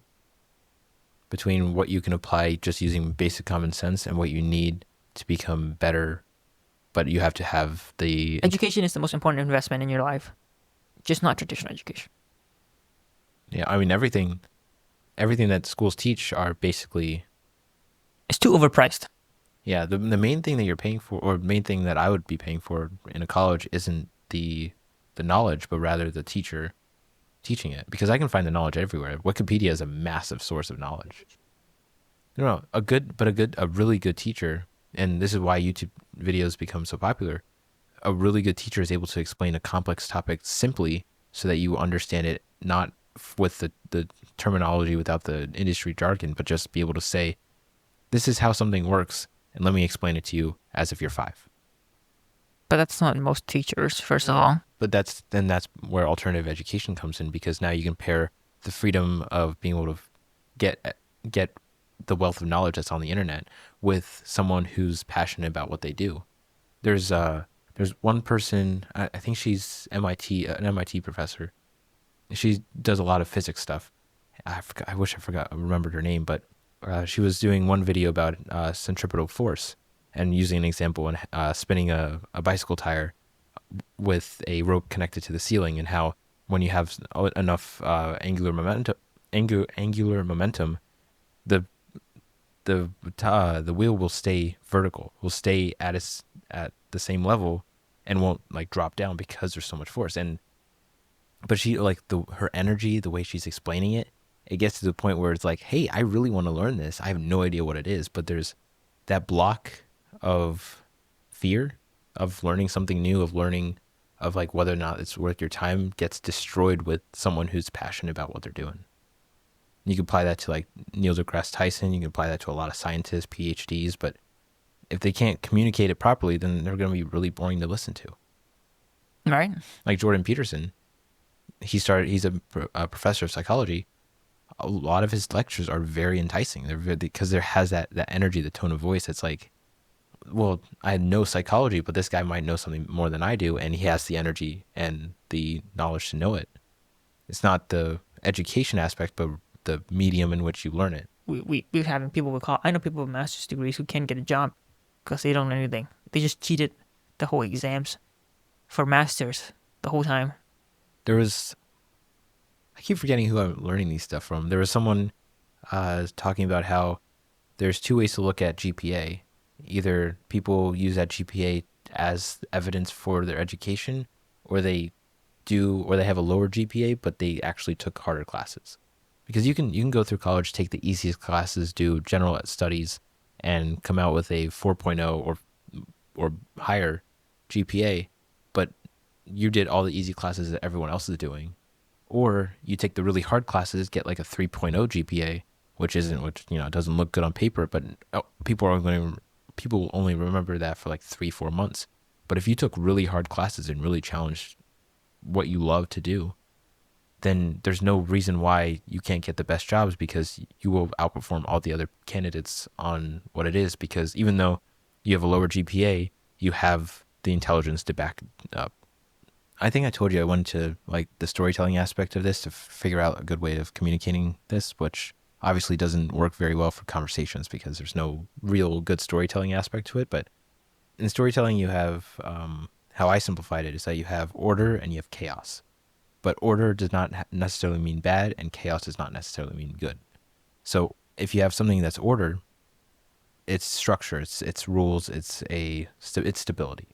Between what you can apply just using basic common sense and what you need to become better, but you have to have the... Education is the most important investment in your life, just not traditional education. Yeah, I mean, everything that schools teach are basically... It's too overpriced. Yeah, the main thing that you're paying for, or main thing that I would be paying for in a college isn't the knowledge, but rather the teacher teaching it, because I can find the knowledge everywhere. Wikipedia is a massive source of knowledge. No, a really good teacher, and this is why YouTube videos become so popular. A really good teacher is able to explain a complex topic simply so that you understand it, not with the terminology without the industry jargon, but just be able to say, this is how something works, and let me explain it to you as if you're 5. But that's not most teachers, first of all. But that's where alternative education comes in, because now you can pair the freedom of being able to get the wealth of knowledge that's on the internet with someone who's passionate about what they do. There's one person, I think she's an MIT professor. She does a lot of physics stuff. I wish I remembered her name, but she was doing one video about centripetal force and using an example and spinning a bicycle tire with a rope connected to the ceiling, and how when you have enough angular momentum, the the wheel will stay vertical, will stay at the same level, and won't like drop down because there's so much force. But she like her energy, the way she's explaining it, it gets to the point where it's like, hey, I really want to learn this. I have no idea what it is, but there's that block of fear of learning something new, of learning of like whether or not it's worth your time, gets destroyed with someone who's passionate about what they're doing. You can apply that to like Neil deGrasse Tyson. You can apply that to a lot of scientists, PhDs, but if they can't communicate it properly, then they're going to be really boring to listen to. Right? Like Jordan Peterson, he's a professor of psychology. A lot of his lectures are very enticing. Because there has that energy, the tone of voice. It's like, well, I know psychology, but this guy might know something more than I do, and he has the energy and the knowledge to know it. It's not the education aspect, but the medium in which you learn it. We're having people with I know people with master's degrees who can't get a job because they don't know anything. They just cheated the whole exams for masters the whole time. I keep forgetting who I'm learning these stuff from. There was someone talking about how there's 2 ways to look at GPA. Either people use that GPA as evidence for their education, or they have a lower GPA, but they actually took harder classes. Because you can go through college, take the easiest classes, do general studies, and come out with a 4.0 or higher GPA, but you did all the easy classes that everyone else is doing. Or you take the really hard classes, get like a 3.0 GPA, which doesn't look good on paper, but people will only remember that for like 3-4 months. But if you took really hard classes and really challenged what you love to do, then there's no reason why you can't get the best jobs, because you will outperform all the other candidates on what it is. Because even though you have a lower GPA, you have the intelligence to back it up. I think I told you I went to like the storytelling aspect of this to figure out a good way of communicating this, which obviously doesn't work very well for conversations because there's no real good storytelling aspect to it. But in storytelling, you have, how I simplified it is that you have order and you have chaos. But order does not necessarily mean bad, and chaos does not necessarily mean good. So if you have something that's ordered, it's structure, it's rules, it's stability.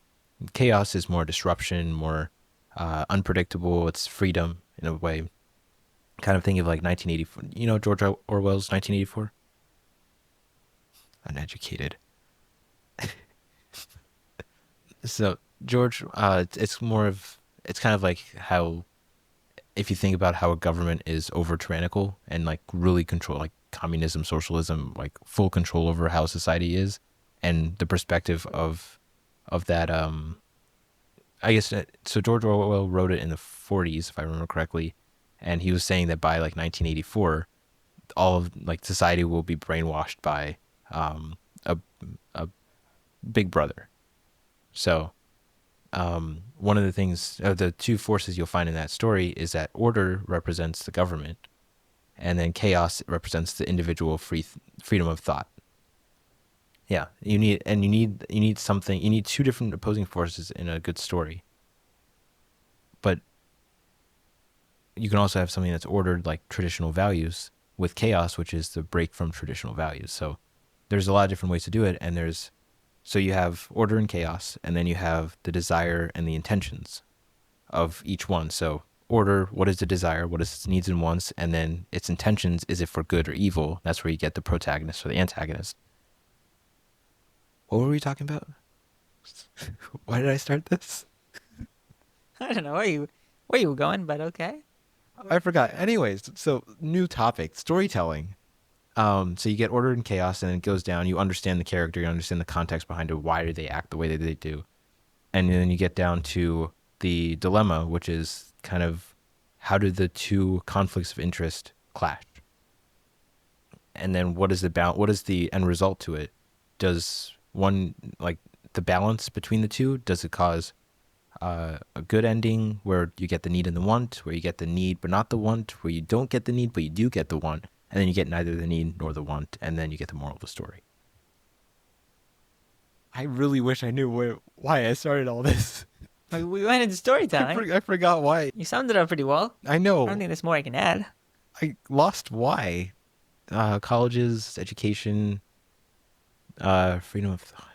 Chaos is more disruption, more unpredictable. It's freedom in a way. Kind of think of like 1984. You know George Orwell's 1984? Uneducated. So George, it's kind of like how, if you think about how a government is over tyrannical and like really control, like communism, socialism, like full control over how society is, and the perspective of that. I guess so. George Orwell wrote it in the 40s, if I remember correctly, and he was saying that by like 1984, all of like society will be brainwashed by a big brother. So one of the things, the 2 forces you'll find in that story is that order represents the government, and then chaos represents the individual freedom of thought. Yeah, you need something. You need 2 different opposing forces in a good story. But you can also have something that's ordered, like traditional values, with chaos, which is the break from traditional values. So there's a lot of different ways to do it, and so you have order and chaos, and then you have the desire and the intentions of each one. So order, what is the desire, what is its needs and wants, and then its intentions, is it for good or evil? That's where you get the protagonist or the antagonist. What were we talking about? Why did I start this? I don't know where you were going, but okay. I forgot. Anyways, so new topic, storytelling. So you get order and chaos, and then it goes down. You understand the character, you understand the context behind it. Why do they act the way that they do? And then you get down to the dilemma, which is kind of how do the two conflicts of interest clash? And then what is the end result to it? Does one, like, the balance between the two, does it cause a good ending where you get the need and the want, where you get the need but not the want, where you don't get the need but you do get the want, and then you get neither the need nor the want, and then you get the moral of the story? I really wish I knew why I started all this. Like, we went into storytelling. I forgot why. You summed it up pretty well. I I know. don't think there's more I can add. I lost why. Colleges, education, freedom of thought.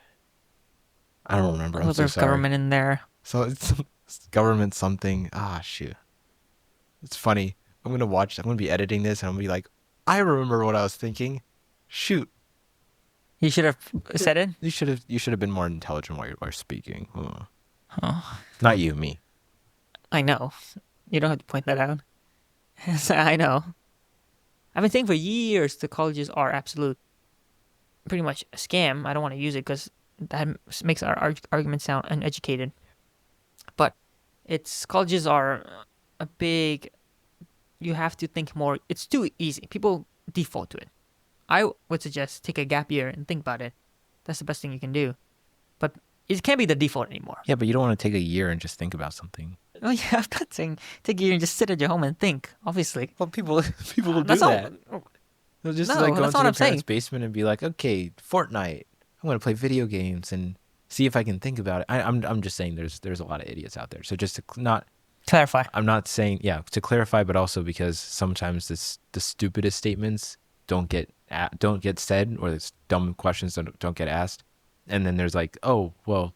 I don't remember. I'm so There's sorry. government in there. So it's government something. Shoot. It's funny. I'm gonna be editing this and I'm gonna be like, I remember what I was thinking. Shoot. You should have said it. You should have been more intelligent while you're speaking. Oh, Not you, me. I know. You don't have to point that out. I know. I've been saying for years the colleges are pretty much a scam. I don't want to use it because that makes our argument sound uneducated. But colleges are a big. You have to think more. It's too easy. People default to it. I would suggest take a gap year and think about it. That's the best thing you can do. But it can't be the default anymore. Yeah, but you don't want to take a year and just think about something. Oh yeah, I'm not saying take a year and just sit at your home and think. Obviously, Well, people will do that's that. all. They'll just No, like go that's into not what their I'm saying. parents' basement and be like, okay, Fortnite. I'm gonna play video games and see if I can think about it. I'm just saying there's a lot of idiots out there. So just to not Clarify. I'm not saying, yeah, to clarify, but also because sometimes the stupidest statements don't get said, or it's dumb questions don't get asked, and then there's like, oh well,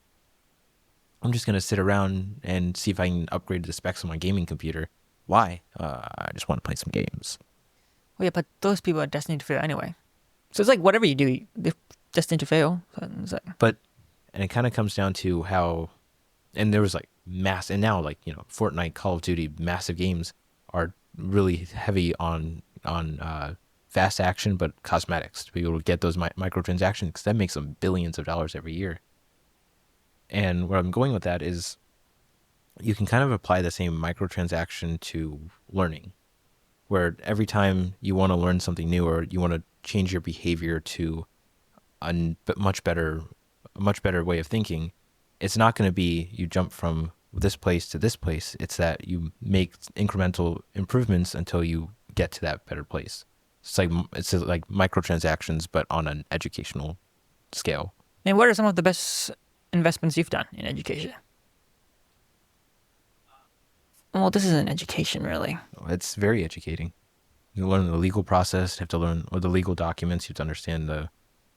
I'm just gonna sit around and see if I can upgrade the specs on my gaming computer. Why? I just want to play some games. Well, yeah, but those people are destined to fail anyway. So it's like whatever you do, they're destined to fail. So it's like, And it kind of comes down to how, and there was like and now, like, Fortnite, Call of Duty, massive games are really heavy on fast action, but cosmetics to be able to get those microtransactions, because that makes them billions of dollars every year. And where I'm going with that is you can kind of apply the same microtransaction to learning, where every time you want to learn something new or you want to change your behavior to a much better way of thinking, it's not going to be you jump from this place to this place. It's that you make incremental improvements until you get to that better place. It's like microtransactions, but on an educational scale. and what are some of the best investments you've done in education? Well, this isn't education, really. It's very educating. You learn the legal process. You have to learn or the legal documents. You have to understand the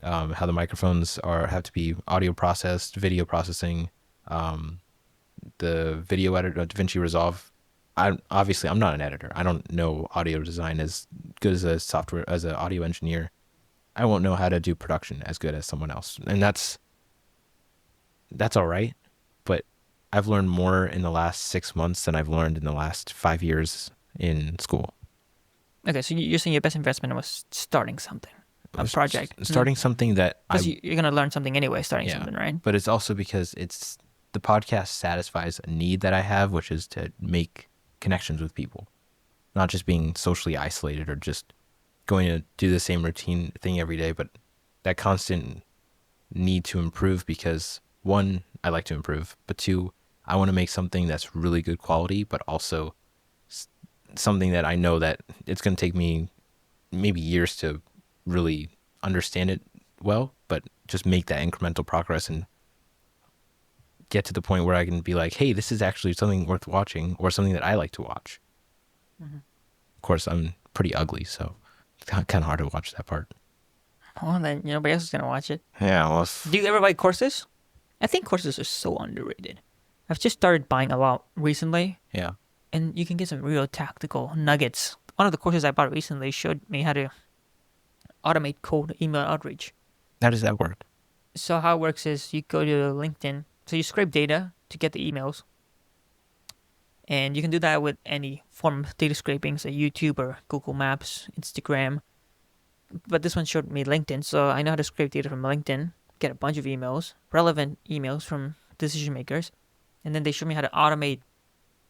how the microphones have to be audio processed, video processing, the video editor, DaVinci Resolve. I'm not an editor. I don't know audio design as good as an audio engineer. I won't know how to do production as good as someone else, and that's all right. But I've learned more in the last 6 months than I've learned in the last 5 years in school. Okay, so you're saying your best investment was starting something, a project. Starting something that Because you're going to learn something anyway, starting something, right? But it's also because the podcast satisfies a need that I have, which is to make connections with people, not just being socially isolated or just going to do the same routine thing every day, but that constant need to improve because, one, I like to improve, but two, I want to make something that's really good quality, but also something that I know that it's going to take me maybe years to really understand it well, but just make that incremental progress and get to the point where I can be like, hey, this is actually something worth watching or something that I like to watch. Mm-hmm. Of course, I'm pretty ugly, so it's kind of hard to watch that part. Well, then nobody else is going to watch it. Yeah, well... Do you ever buy courses? I think courses are so underrated. I've just started buying a lot recently. Yeah. and you can get some real tactical nuggets. One of the courses I bought recently showed me how to automate cold email outreach. How does that work? So how it works is you go to LinkedIn. So you scrape data to get the emails, and you can do that with any form of data scraping, say YouTube or Google Maps, Instagram. But this one showed me LinkedIn, so I know how to scrape data from LinkedIn, get a bunch of emails, relevant emails from decision makers, and then they showed me how to automate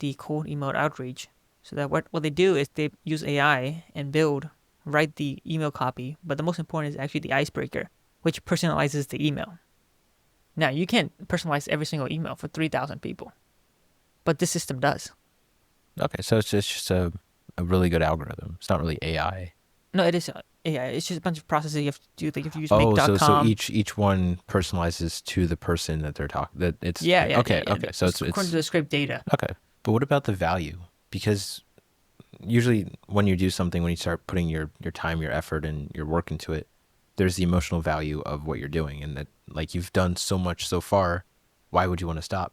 the cold email outreach. So that what they do is they use AI and write the email copy, but the most important is actually the icebreaker, which personalizes the email. Now, you can't personalize every single email for 3,000 people, but this system does. Okay, so it's just a really good algorithm. It's not really AI. No, it is AI. It's just a bunch of processes you have to do. Like you have to use Oh, so make.com. each one personalizes to the person that they're talking. That it's Yeah. okay. So it's according to the scraped data. okay. But what about the value? Because usually when you do something, when you start putting your time, your effort, and your work into it, there's the emotional value of what you're doing, and that like you've done so much so far. Why would you want to stop?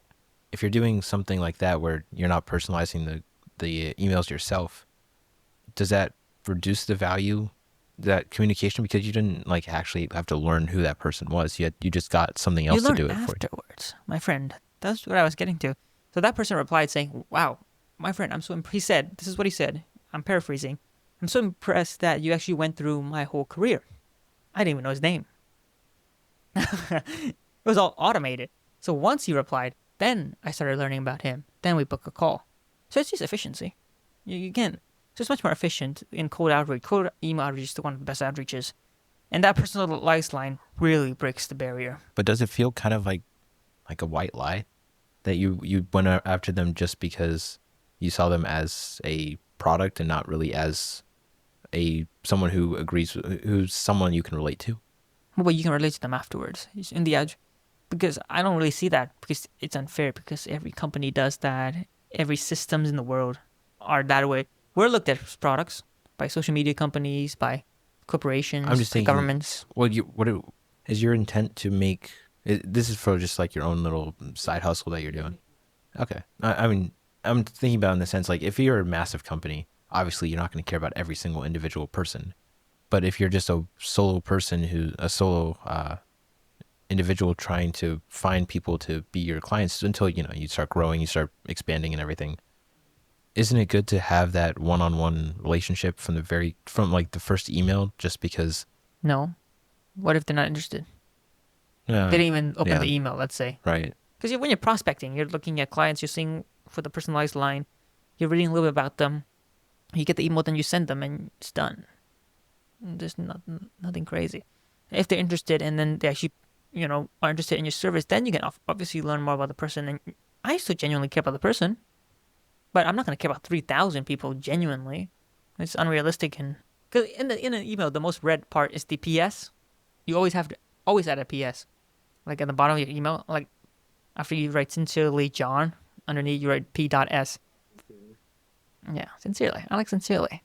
If you're doing something like that where you're not personalizing the emails yourself, does that reduce the value, that communication, because you didn't like actually have to learn who that person was, yet you just got something You else to learn do it for you? afterwards, my friend. That's what I was getting to. So that person replied saying, "Wow, my friend, he said, this is what he said. I'm paraphrasing. I'm so impressed that you actually went through my whole career. I didn't even know his name. It was all automated. So once he replied, then I started learning about him. Then we booked a call. So it's just efficiency. You can. So it's much more efficient in cold outreach. Cold email outreach is one of the best outreaches. And that personalized line really breaks the barrier. But does it feel kind of like a white lie that you went after them just because you saw them as a product and not really as someone who who's someone you can relate to? But you can relate to them afterwards in the edge. Because I don't really see that because it's unfair because every company does that. Every systems in the world are that way. We're looked at as products by social media companies, by corporations, I'm just by thinking, governments. well, is your intent to make this is for just like your own little side hustle that you're doing? Okay. I mean, I'm thinking about it in the sense like if you're a massive company, obviously you're not going to care about every single individual person. But if you're just a solo person who's a solo individual trying to find people to be your clients until you start growing, you start expanding and everything, isn't it good to have that one-on-one relationship from like the first email? Just because No. What if they're not interested? yeah, They didn't even open yeah, the email, let's say. right. Because when you're prospecting, you're looking at clients, you're seeing for the personalized line, you're reading a little bit about them, you get the email, then you send them, and it's done. There's nothing crazy. If they're interested and then they actually, are interested in your service, then you can obviously learn more about the person. And I still genuinely care about the person, but I'm not going to care about 3,000 people genuinely. It's unrealistic. And because in an email, the most read part is the PS. You always have to add a PS, like at the bottom of your email, like after you write sincerely John, underneath you write P.S. Yeah, sincerely. I like sincerely.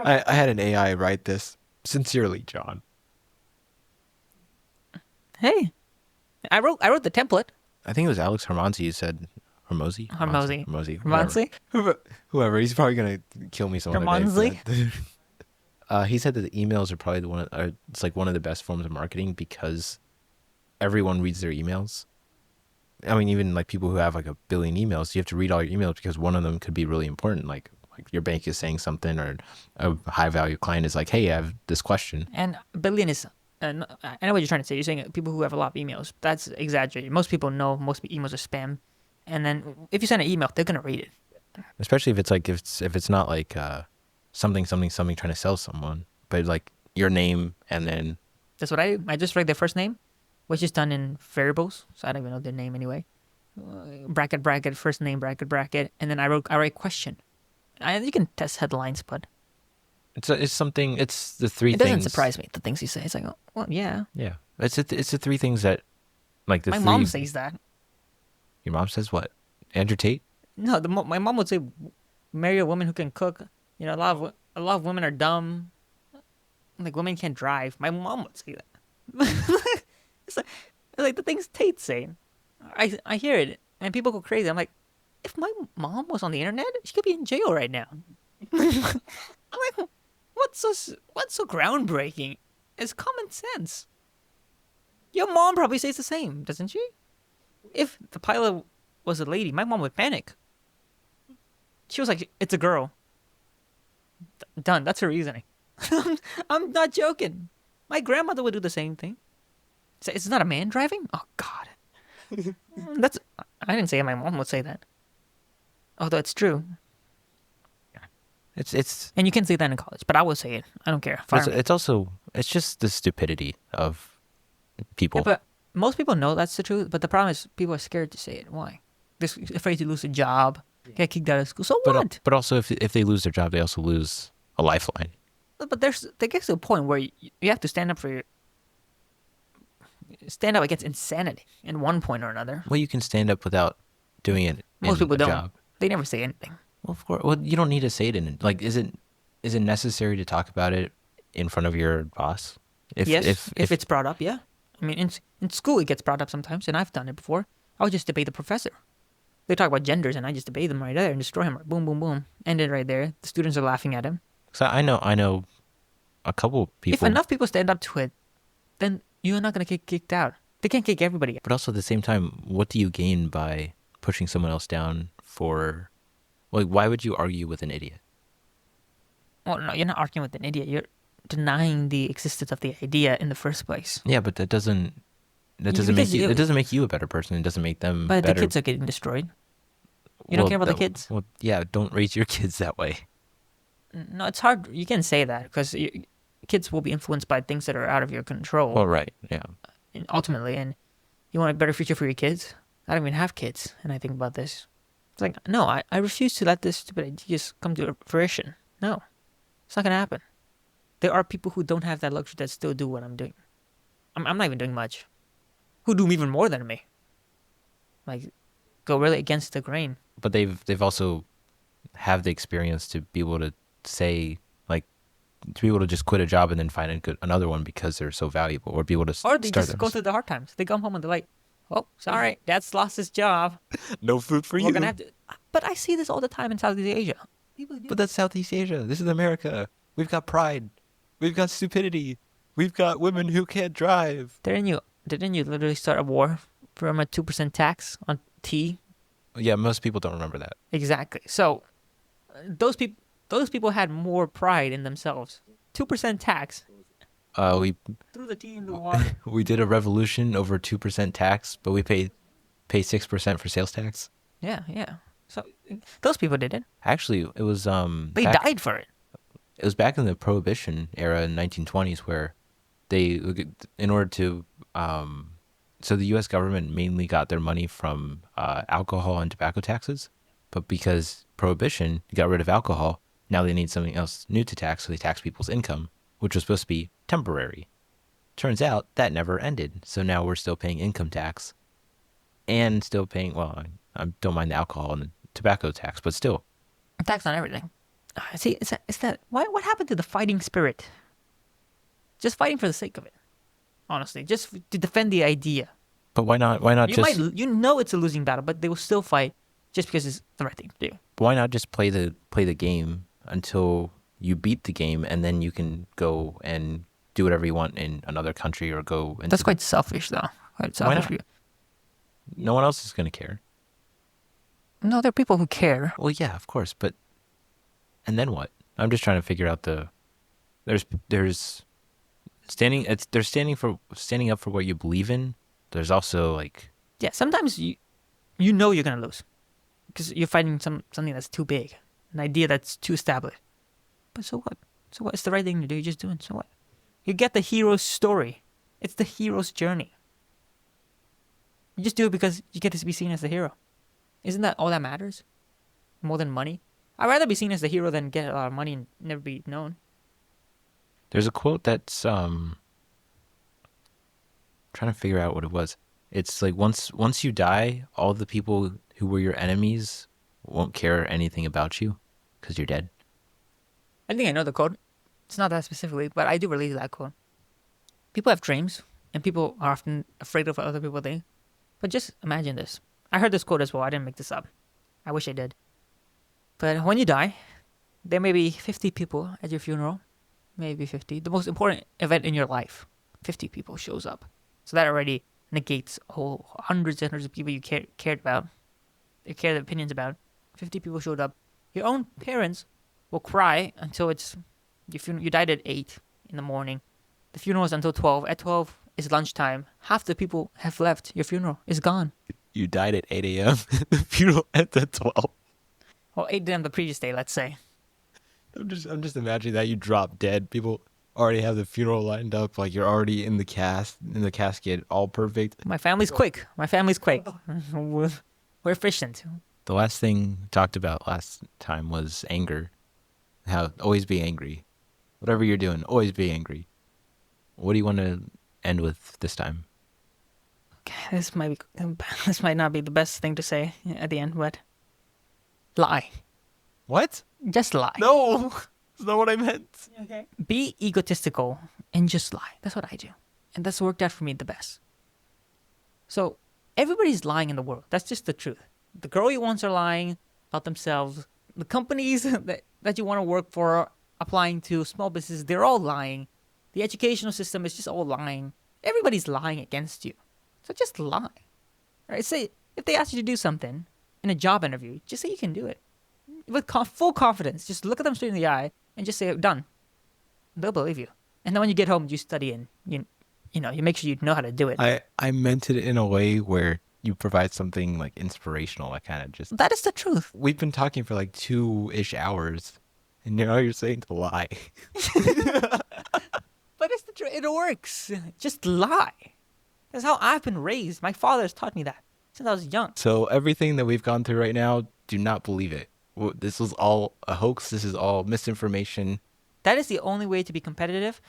I had an AI write this. Sincerely, John. Hey, I wrote the template. I think it was Alex Hermanzi who said Hermosi. Whoever. He's probably gonna kill me some other day for that. He said that the emails are probably it's like one of the best forms of marketing because everyone reads their emails. I mean, even like people who have like a billion emails, you have to read all your emails because one of them could be really important. Like your bank is saying something, or a high value client is like, "Hey, I have this question." And billion is, I know what you're trying to say. You're saying people who have a lot of emails. That's exaggerated. Most people know most emails are spam. And then if you send an email, they're gonna read it. Especially if it's like if it's not like something trying to sell someone, but like your name and then That's what I just write their first name, which is done in variables, so I don't even know their name anyway. Bracket, first name, bracket, and then I write question. You can test headlines, but it's something. It's the three it things. doesn't surprise me, the things you say. It's like, oh, well, yeah. Yeah, it's the three things that like the My three. mom says that. Your mom says what? Andrew Tate? No, my mom would say, marry a woman who can cook. A lot of women are dumb. Like women can't drive. My mom would say that. It's like the things Tate's saying. I hear it and people go crazy. I'm like, if my mom was on the internet, she could be in jail right now. Like, what's so groundbreaking? It's common sense. Your mom probably says the same, doesn't she? If the pilot was a lady, my mom would panic. She was like, "It's a girl." Done. That's her reasoning. I'm not joking. My grandmother would do the same thing. Say, "It's not a man driving." Oh God. That's. I didn't say it. My mom would say that. Although it's true, It's and you can say that in college, but I will say it. I don't care. Fire me. it's also it's just the stupidity of people. Yeah, but most people know that's the truth. But the problem is, people are scared to say it. Why? They're afraid to lose a job, get kicked out of school. So what? But also if they lose their job, they also lose a lifeline. But there gets to a point where you have to stand up for stand up against insanity in one point or another. Well, you can stand up without doing it. Most in people a don't. Job. They never say anything. Well, of course. Well, you don't need to say it in like. Is it necessary to talk about it in front of your boss? Yes, if it's brought up, yeah. I mean, in school it gets brought up sometimes, and I've done it before. I would just debate the professor. They talk about genders, and I just debate them right there and destroy him. Boom, boom, boom. Ended right there. The students are laughing at him. So I know a couple people. If enough people stand up to it, then you're not gonna get kicked out. They can't kick everybody out. But also at the same time, what do you gain by pushing someone else down for? Like, why would you argue with an idiot? Well, no, you're not arguing with an idiot. You're denying the existence of the idea in the first place. Yeah, but that doesn't Because make you. It doesn't make you a better person. It doesn't make them But better. the kids are getting destroyed. You don't care about the kids? Well, yeah. Don't raise your kids that way. No, it's hard. You can say that because kids will be influenced by things that are out of your control. Well, right. Yeah. Ultimately, and you want a better future for your kids. I don't even have kids, and I think about this. It's like, no, I refuse to let this stupid idea just come to fruition. No, it's not gonna happen. There are people who don't have that luxury that still do what I'm doing. I'm not even doing much. Who do even more than me? Like, go really against the grain. But they've also have the experience to be able to say, like, to be able to just quit a job and then find another one because they're so valuable, or be able to Or they start just go through the hard times. They come home and they're like, "Oh, sorry, Dad's lost his job. no food for We're gonna have to." But I see this all the time in Southeast Asia. People do. But that's Southeast Asia. This is America. We've got pride. We've got stupidity. We've got women who can't drive. Didn't you literally start a war from a 2% tax on tea? Yeah, most people don't remember that. Exactly. So those people had more pride in themselves. 2% tax. We Threw the tea in the water. we did a revolution over 2% tax, but we pay 6% for sales tax. Yeah. So those people did it. Actually, it was They died for it. It was back in the Prohibition era in 1920s where they, in order to, so the U.S. government mainly got their money from alcohol and tobacco taxes, but because Prohibition got rid of alcohol, now they need something else new to tax, so they tax people's income, which was supposed to be temporary. Turns out that never ended, so now we're still paying income tax, and still paying. Well, I don't mind the alcohol and the tobacco tax, but still. Tax on everything. See, is that why? What happened to the fighting spirit? Just fighting for the sake of it. Honestly, just to defend the idea. But why not? Why not You know it's a losing battle, but they will still fight just because it's the right thing to do. Why not just play the game until you beat the game, and then you can go and do whatever you want in another country or go. That's quite selfish, though. Quite selfish. Why not? No one else is going to care. No, there are people who care. Well, yeah, of course, but and then what? I'm just trying to figure out there's standing. They're standing up for what you believe in. There's also like, Yeah, sometimes you know you're gonna lose because you're fighting something that's too big, an idea that's too established. But so what? So what? It's the right thing to do. You're just doing. So what? You get the hero's story. It's the hero's journey. You just do it because you get to be seen as the hero. Isn't that all that matters? More than money? I'd rather be seen as the hero than get a lot of money and never be known. there's a quote that's trying to figure out what it was. It's like once you die, all the people who were your enemies won't care anything about you because you're dead. I think I know the quote. It's not that specifically, but I do relate to that quote. People have dreams, and people are often afraid of what other people think. But just imagine this. I heard this quote as well. I didn't make this up. I wish I did. But when you die, there may be 50 people at your funeral. Maybe 50. The most important event in your life. 50 people shows up. So that already negates hundreds and hundreds of people you cared about. You cared opinions about. 50 people showed up. Your own parents will cry until it's your funeral. You died at 8 in the morning. The funeral is until 12. At 12 is lunchtime. Half the people have left. Your funeral is gone. You died at 8 a.m. The funeral at 12. Well, 8 a.m. the previous day, let's say. I'm just imagining that you drop dead. People already have the funeral lined up, like you're already in the casket, all perfect. My family's quick. We're efficient. The last thing we talked about last time was anger. How always be angry. Whatever you're doing, always be angry. What do you want to end with this time? This might not be the best thing to say at the end, but lie. What? Just lie. No, that's not what I meant. Okay. Be egotistical and just lie. That's what I do, and that's worked out for me the best. So everybody's lying in the world. That's just the truth. The girl you want are lying about themselves. The companies that you want to work for, applying to small businesses, they're all lying. The educational system is just all lying. Everybody's lying against you. So just lie. Right? Say if they ask you to do something in a job interview, just say you can do it with full confidence. Just look at them straight in the eye and just say done. They'll believe you. And then when you get home, you study and you make sure you know how to do it. I meant it in a way where you provide something like inspirational. I kind of just. That is the truth. We've been talking for like 2-ish hours, and now you're saying to lie. But it's the truth. It works. Just lie. That's how I've been raised. My father has taught me that since I was young. So everything that we've gone through right now, do not believe it. This was all a hoax. This is all misinformation. That is the only way to be competitive.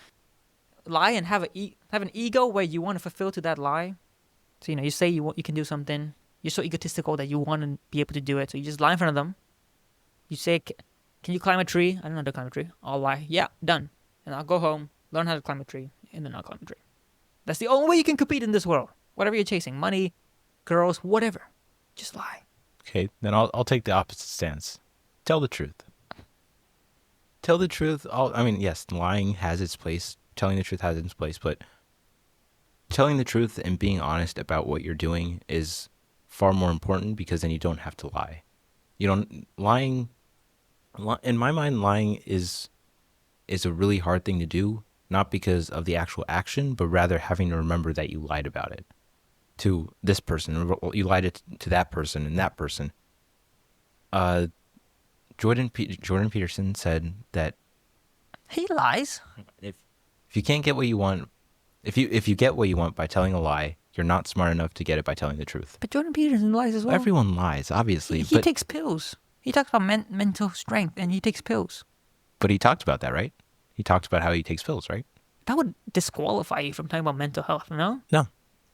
Lie and have an ego where you want to fulfill to that lie. So you say you can do something. You're so egotistical that you want to be able to do it. So you just lie in front of them. You say, "Can you climb a tree?" "I don't know how to climb a tree." I'll lie. "Yeah, done." And I'll go home, learn how to climb a tree, and then I'll climb a tree. That's the only way you can compete in this world. Whatever you're chasing, money, girls, whatever, just lie. Okay, then I'll take the opposite stance. Tell the truth. Tell the truth. Yes, lying has its place. Telling the truth has its place, but telling the truth and being honest about what you're doing is far more important because then you don't have to lie. In my mind, lying is a really hard thing to do, not because of the actual action, but rather having to remember that you lied about it to this person, you lied it to that person and that person. Jordan Peterson said that he lies. If you can't get what you want, if you get what you want by telling a lie, you're not smart enough to get it by telling the truth. But Jordan Peterson lies as well. Everyone lies, obviously. He takes pills. He talks about mental strength, and he takes pills. But he talked about that, right? He talked about how he takes pills, right? That would disqualify you from talking about mental health, no? No.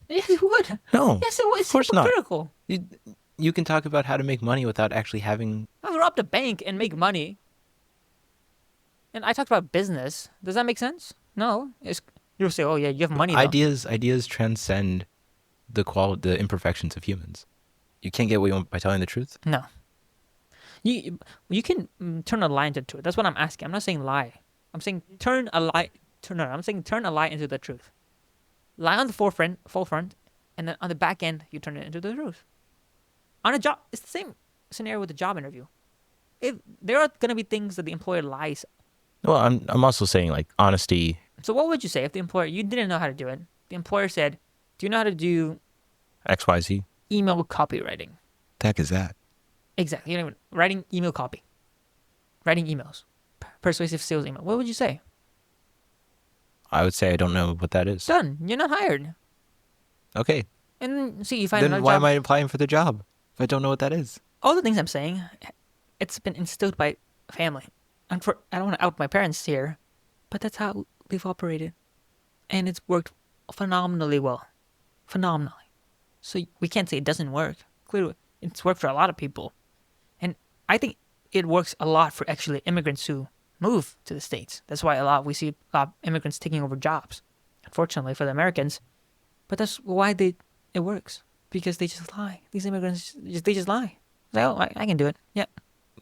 Yes, it would. No. Yes, it would. It's of course not. hypocritical. You can talk about how to make money without actually having... I'll rob the bank and make money. And I talked about business. Does that make sense? No. You'll say, "Oh yeah, you have money." Though. Ideas transcend the imperfections of humans. You can't get what you want by telling the truth. No. You can turn a lie into truth. That's what I'm asking. I'm not saying lie. I'm saying turn a lie into the truth. Lie on the forefront, and then on the back end, you turn it into the truth. On a job, it's the same scenario with the job interview. If there are gonna be things that the employer lies. Well, I'm also saying like honesty. So what would you say if the employer, you didn't know how to do it? The employer said, "Do you know how to do XYZ? Email copywriting?" The heck is that? Exactly. Writing email copy. Writing emails. Persuasive sales email. What would you say? I would say I don't know what that is. Done. You're not hired. Okay. And then, see, you find Then another why job. am I applying for the job if I don't know what that is? All the things I'm saying, it's been instilled by family. I don't want to out my parents here, but that's how they've operated. And it's worked phenomenally well. Phenomenally. So we can't say it doesn't work. Clearly, it's worked for a lot of people. And I think it works a lot for actually immigrants who move to the States. That's why we see a lot of immigrants taking over jobs. Unfortunately for the Americans. But that's why it works. Because they just lie. These immigrants, they just lie. So I can do it. Yeah.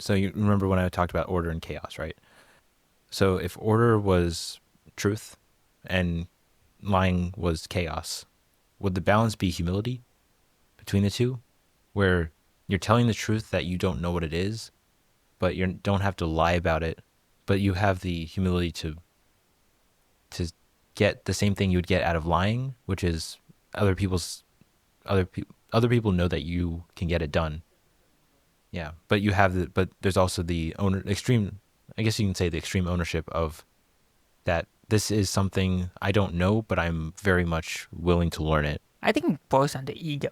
So you remember when I talked about order and chaos, right? So if order was truth and lying was chaos, would the balance be humility between the two? Where you're telling the truth that you don't know what it is, but you don't have to lie about it, but you have the humility to get the same thing you would get out of lying, which is other people know that you can get it done. Yeah, but but there's also the extreme, I guess you can say the extreme ownership of that this is something I don't know, but I'm very much willing to learn it. I think it boils down to ego.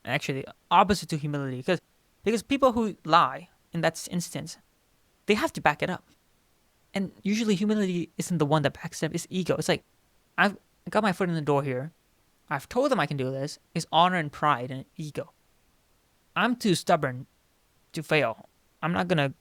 Actually, opposite to humility, because people who lie in that instance, they have to back it up, and usually humility isn't the one that backs it up. It's ego. It's like I've got my foot in the door here. I've told them I can do this. It's honor and pride and ego. I'm too stubborn to fail. I'm not gonna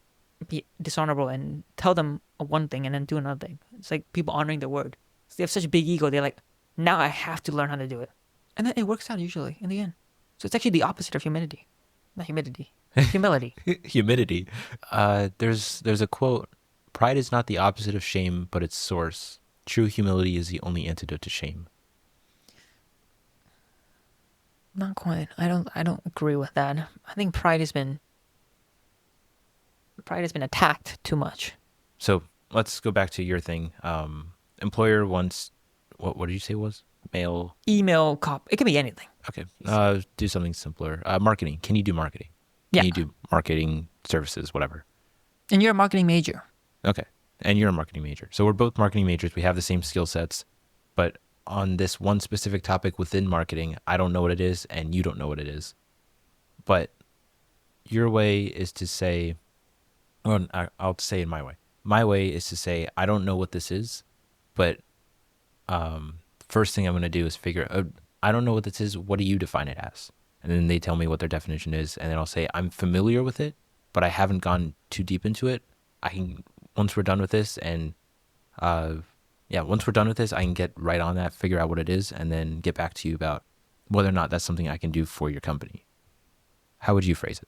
be dishonorable and tell them one thing and then do another thing. It's like people honoring their word. So they have such a big ego. They're like, now I have to learn how to do it, and then it works out usually in the end. So it's actually the opposite of humility, not humidity, humility. Humidity. There's a quote: "Pride is not the opposite of shame, but its source. True humility is the only antidote to shame." Not quite. I don't agree with that. I think pride has been attacked too much. So let's go back to your thing. Employer wants what did you say was male? Email cop. It can be anything. Okay. Do something simpler. Marketing. Can you do marketing? Yeah. Can you do marketing services, whatever? And you're a marketing major. Okay. And you're a marketing major. So we're both marketing majors. We have the same skill sets, but on this one specific topic within marketing, I don't know what it is and you don't know what it is. But your way is to say, or I'll say it my way. My way is to say, I don't know what this is, but first thing I'm going to do is figure out, I don't know what this is. What do you define it as? And then they tell me what their definition is. And then I'll say, I'm familiar with it, but I haven't gone too deep into it. I can, once we're done with this once we're done with this, I can get right on that, figure out what it is, and then get back to you about whether or not that's something I can do for your company. How would you phrase it?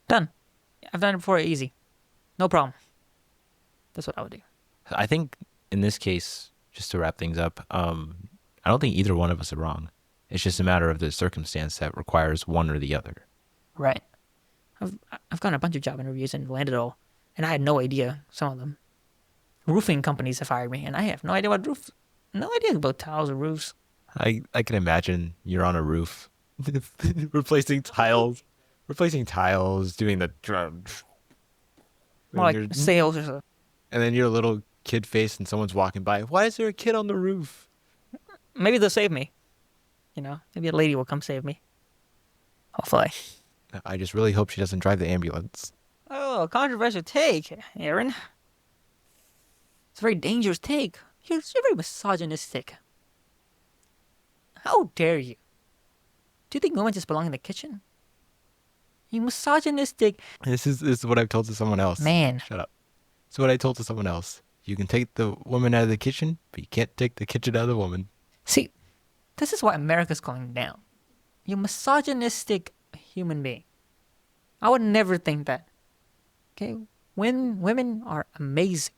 Done. I've done it before. Easy. No problem. That's what I would do. I think in this case, just to wrap things up, I don't think either one of us are wrong. It's just a matter of the circumstance that requires one or the other. Right. I've gotten a bunch of job interviews and landed all, and I had no idea some of them. Roofing companies have hired me, and I have no idea no idea about tiles or roofs. I can imagine you're on a roof, replacing tiles, doing the More like sales or something. and then you're a little kid face and someone's walking by. Why is there a kid on the roof? Maybe they'll save me. Maybe a lady will come save me. Hopefully. I just really hope she doesn't drive the ambulance. Oh, controversial take, Aaron. It's a very dangerous take. You're very misogynistic. How dare you? Do you think women just belong in the kitchen? You misogynistic This is what I've told to someone else. man. Shut up. It's what I told to someone else. You can take the woman out of the kitchen, but you can't take the kitchen out of the woman. See, this is why America's going down. You misogynistic human being. I would never think that. Okay? When women are amazing.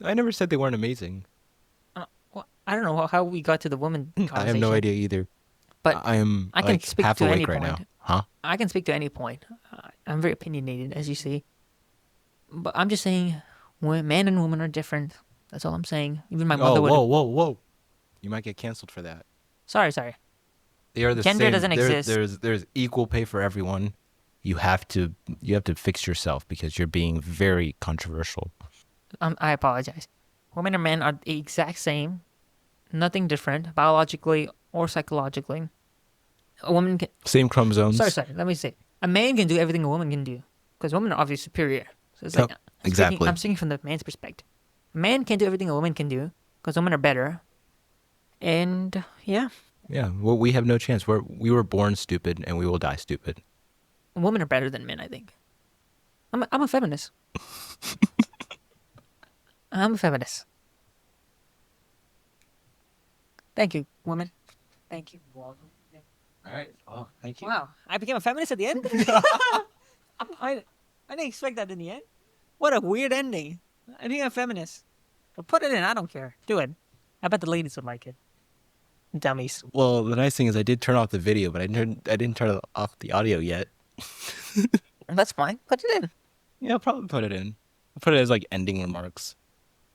I never said they weren't amazing. Well, I don't know how we got to the woman conversation. I have no idea either. But I am I can speak half to awake any right point. now. Huh? I can speak to any point. I'm very opinionated, as you see. But I'm just saying, man and woman are different. That's all I'm saying. Even my mother would. Whoa. You might get canceled for that. Sorry. They are the Gender same. doesn't exist. There's equal pay for everyone. You have to fix yourself because you're being very controversial. I apologize. Women and men are the exact same. Nothing different, biologically or psychologically. A woman can... Same chromosomes. Sorry. Let me say. A man can do everything a woman can do. Because women are obviously superior. So it's Yep, like... exactly. I'm speaking from the man's perspective. A man can't do everything a woman can do. Because women are better. And, yeah. Yeah, well, we have no chance. We were born stupid and we will die stupid. Women are better than men, I think. I'm a feminist. I'm a feminist. Thank you, women. Thank you. All right. Oh, thank you. Wow, I became a feminist at the end. I didn't expect that in the end. What a weird ending. I became a feminist. But put it in. I don't care. Do it. I bet the ladies would like it. Dummies. Well, the nice thing is I did turn off the video, but I didn't turn off the audio yet. That's fine. Put it in. Yeah, I'll probably put it in. I'll put it as like ending remarks.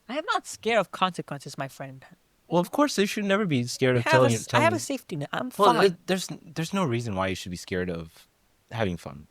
I am not scared of consequences, my friend. Well, of course, they should never be scared of I telling have you. a safety net. I'm Well, fine. there's no reason why you should be scared of having fun.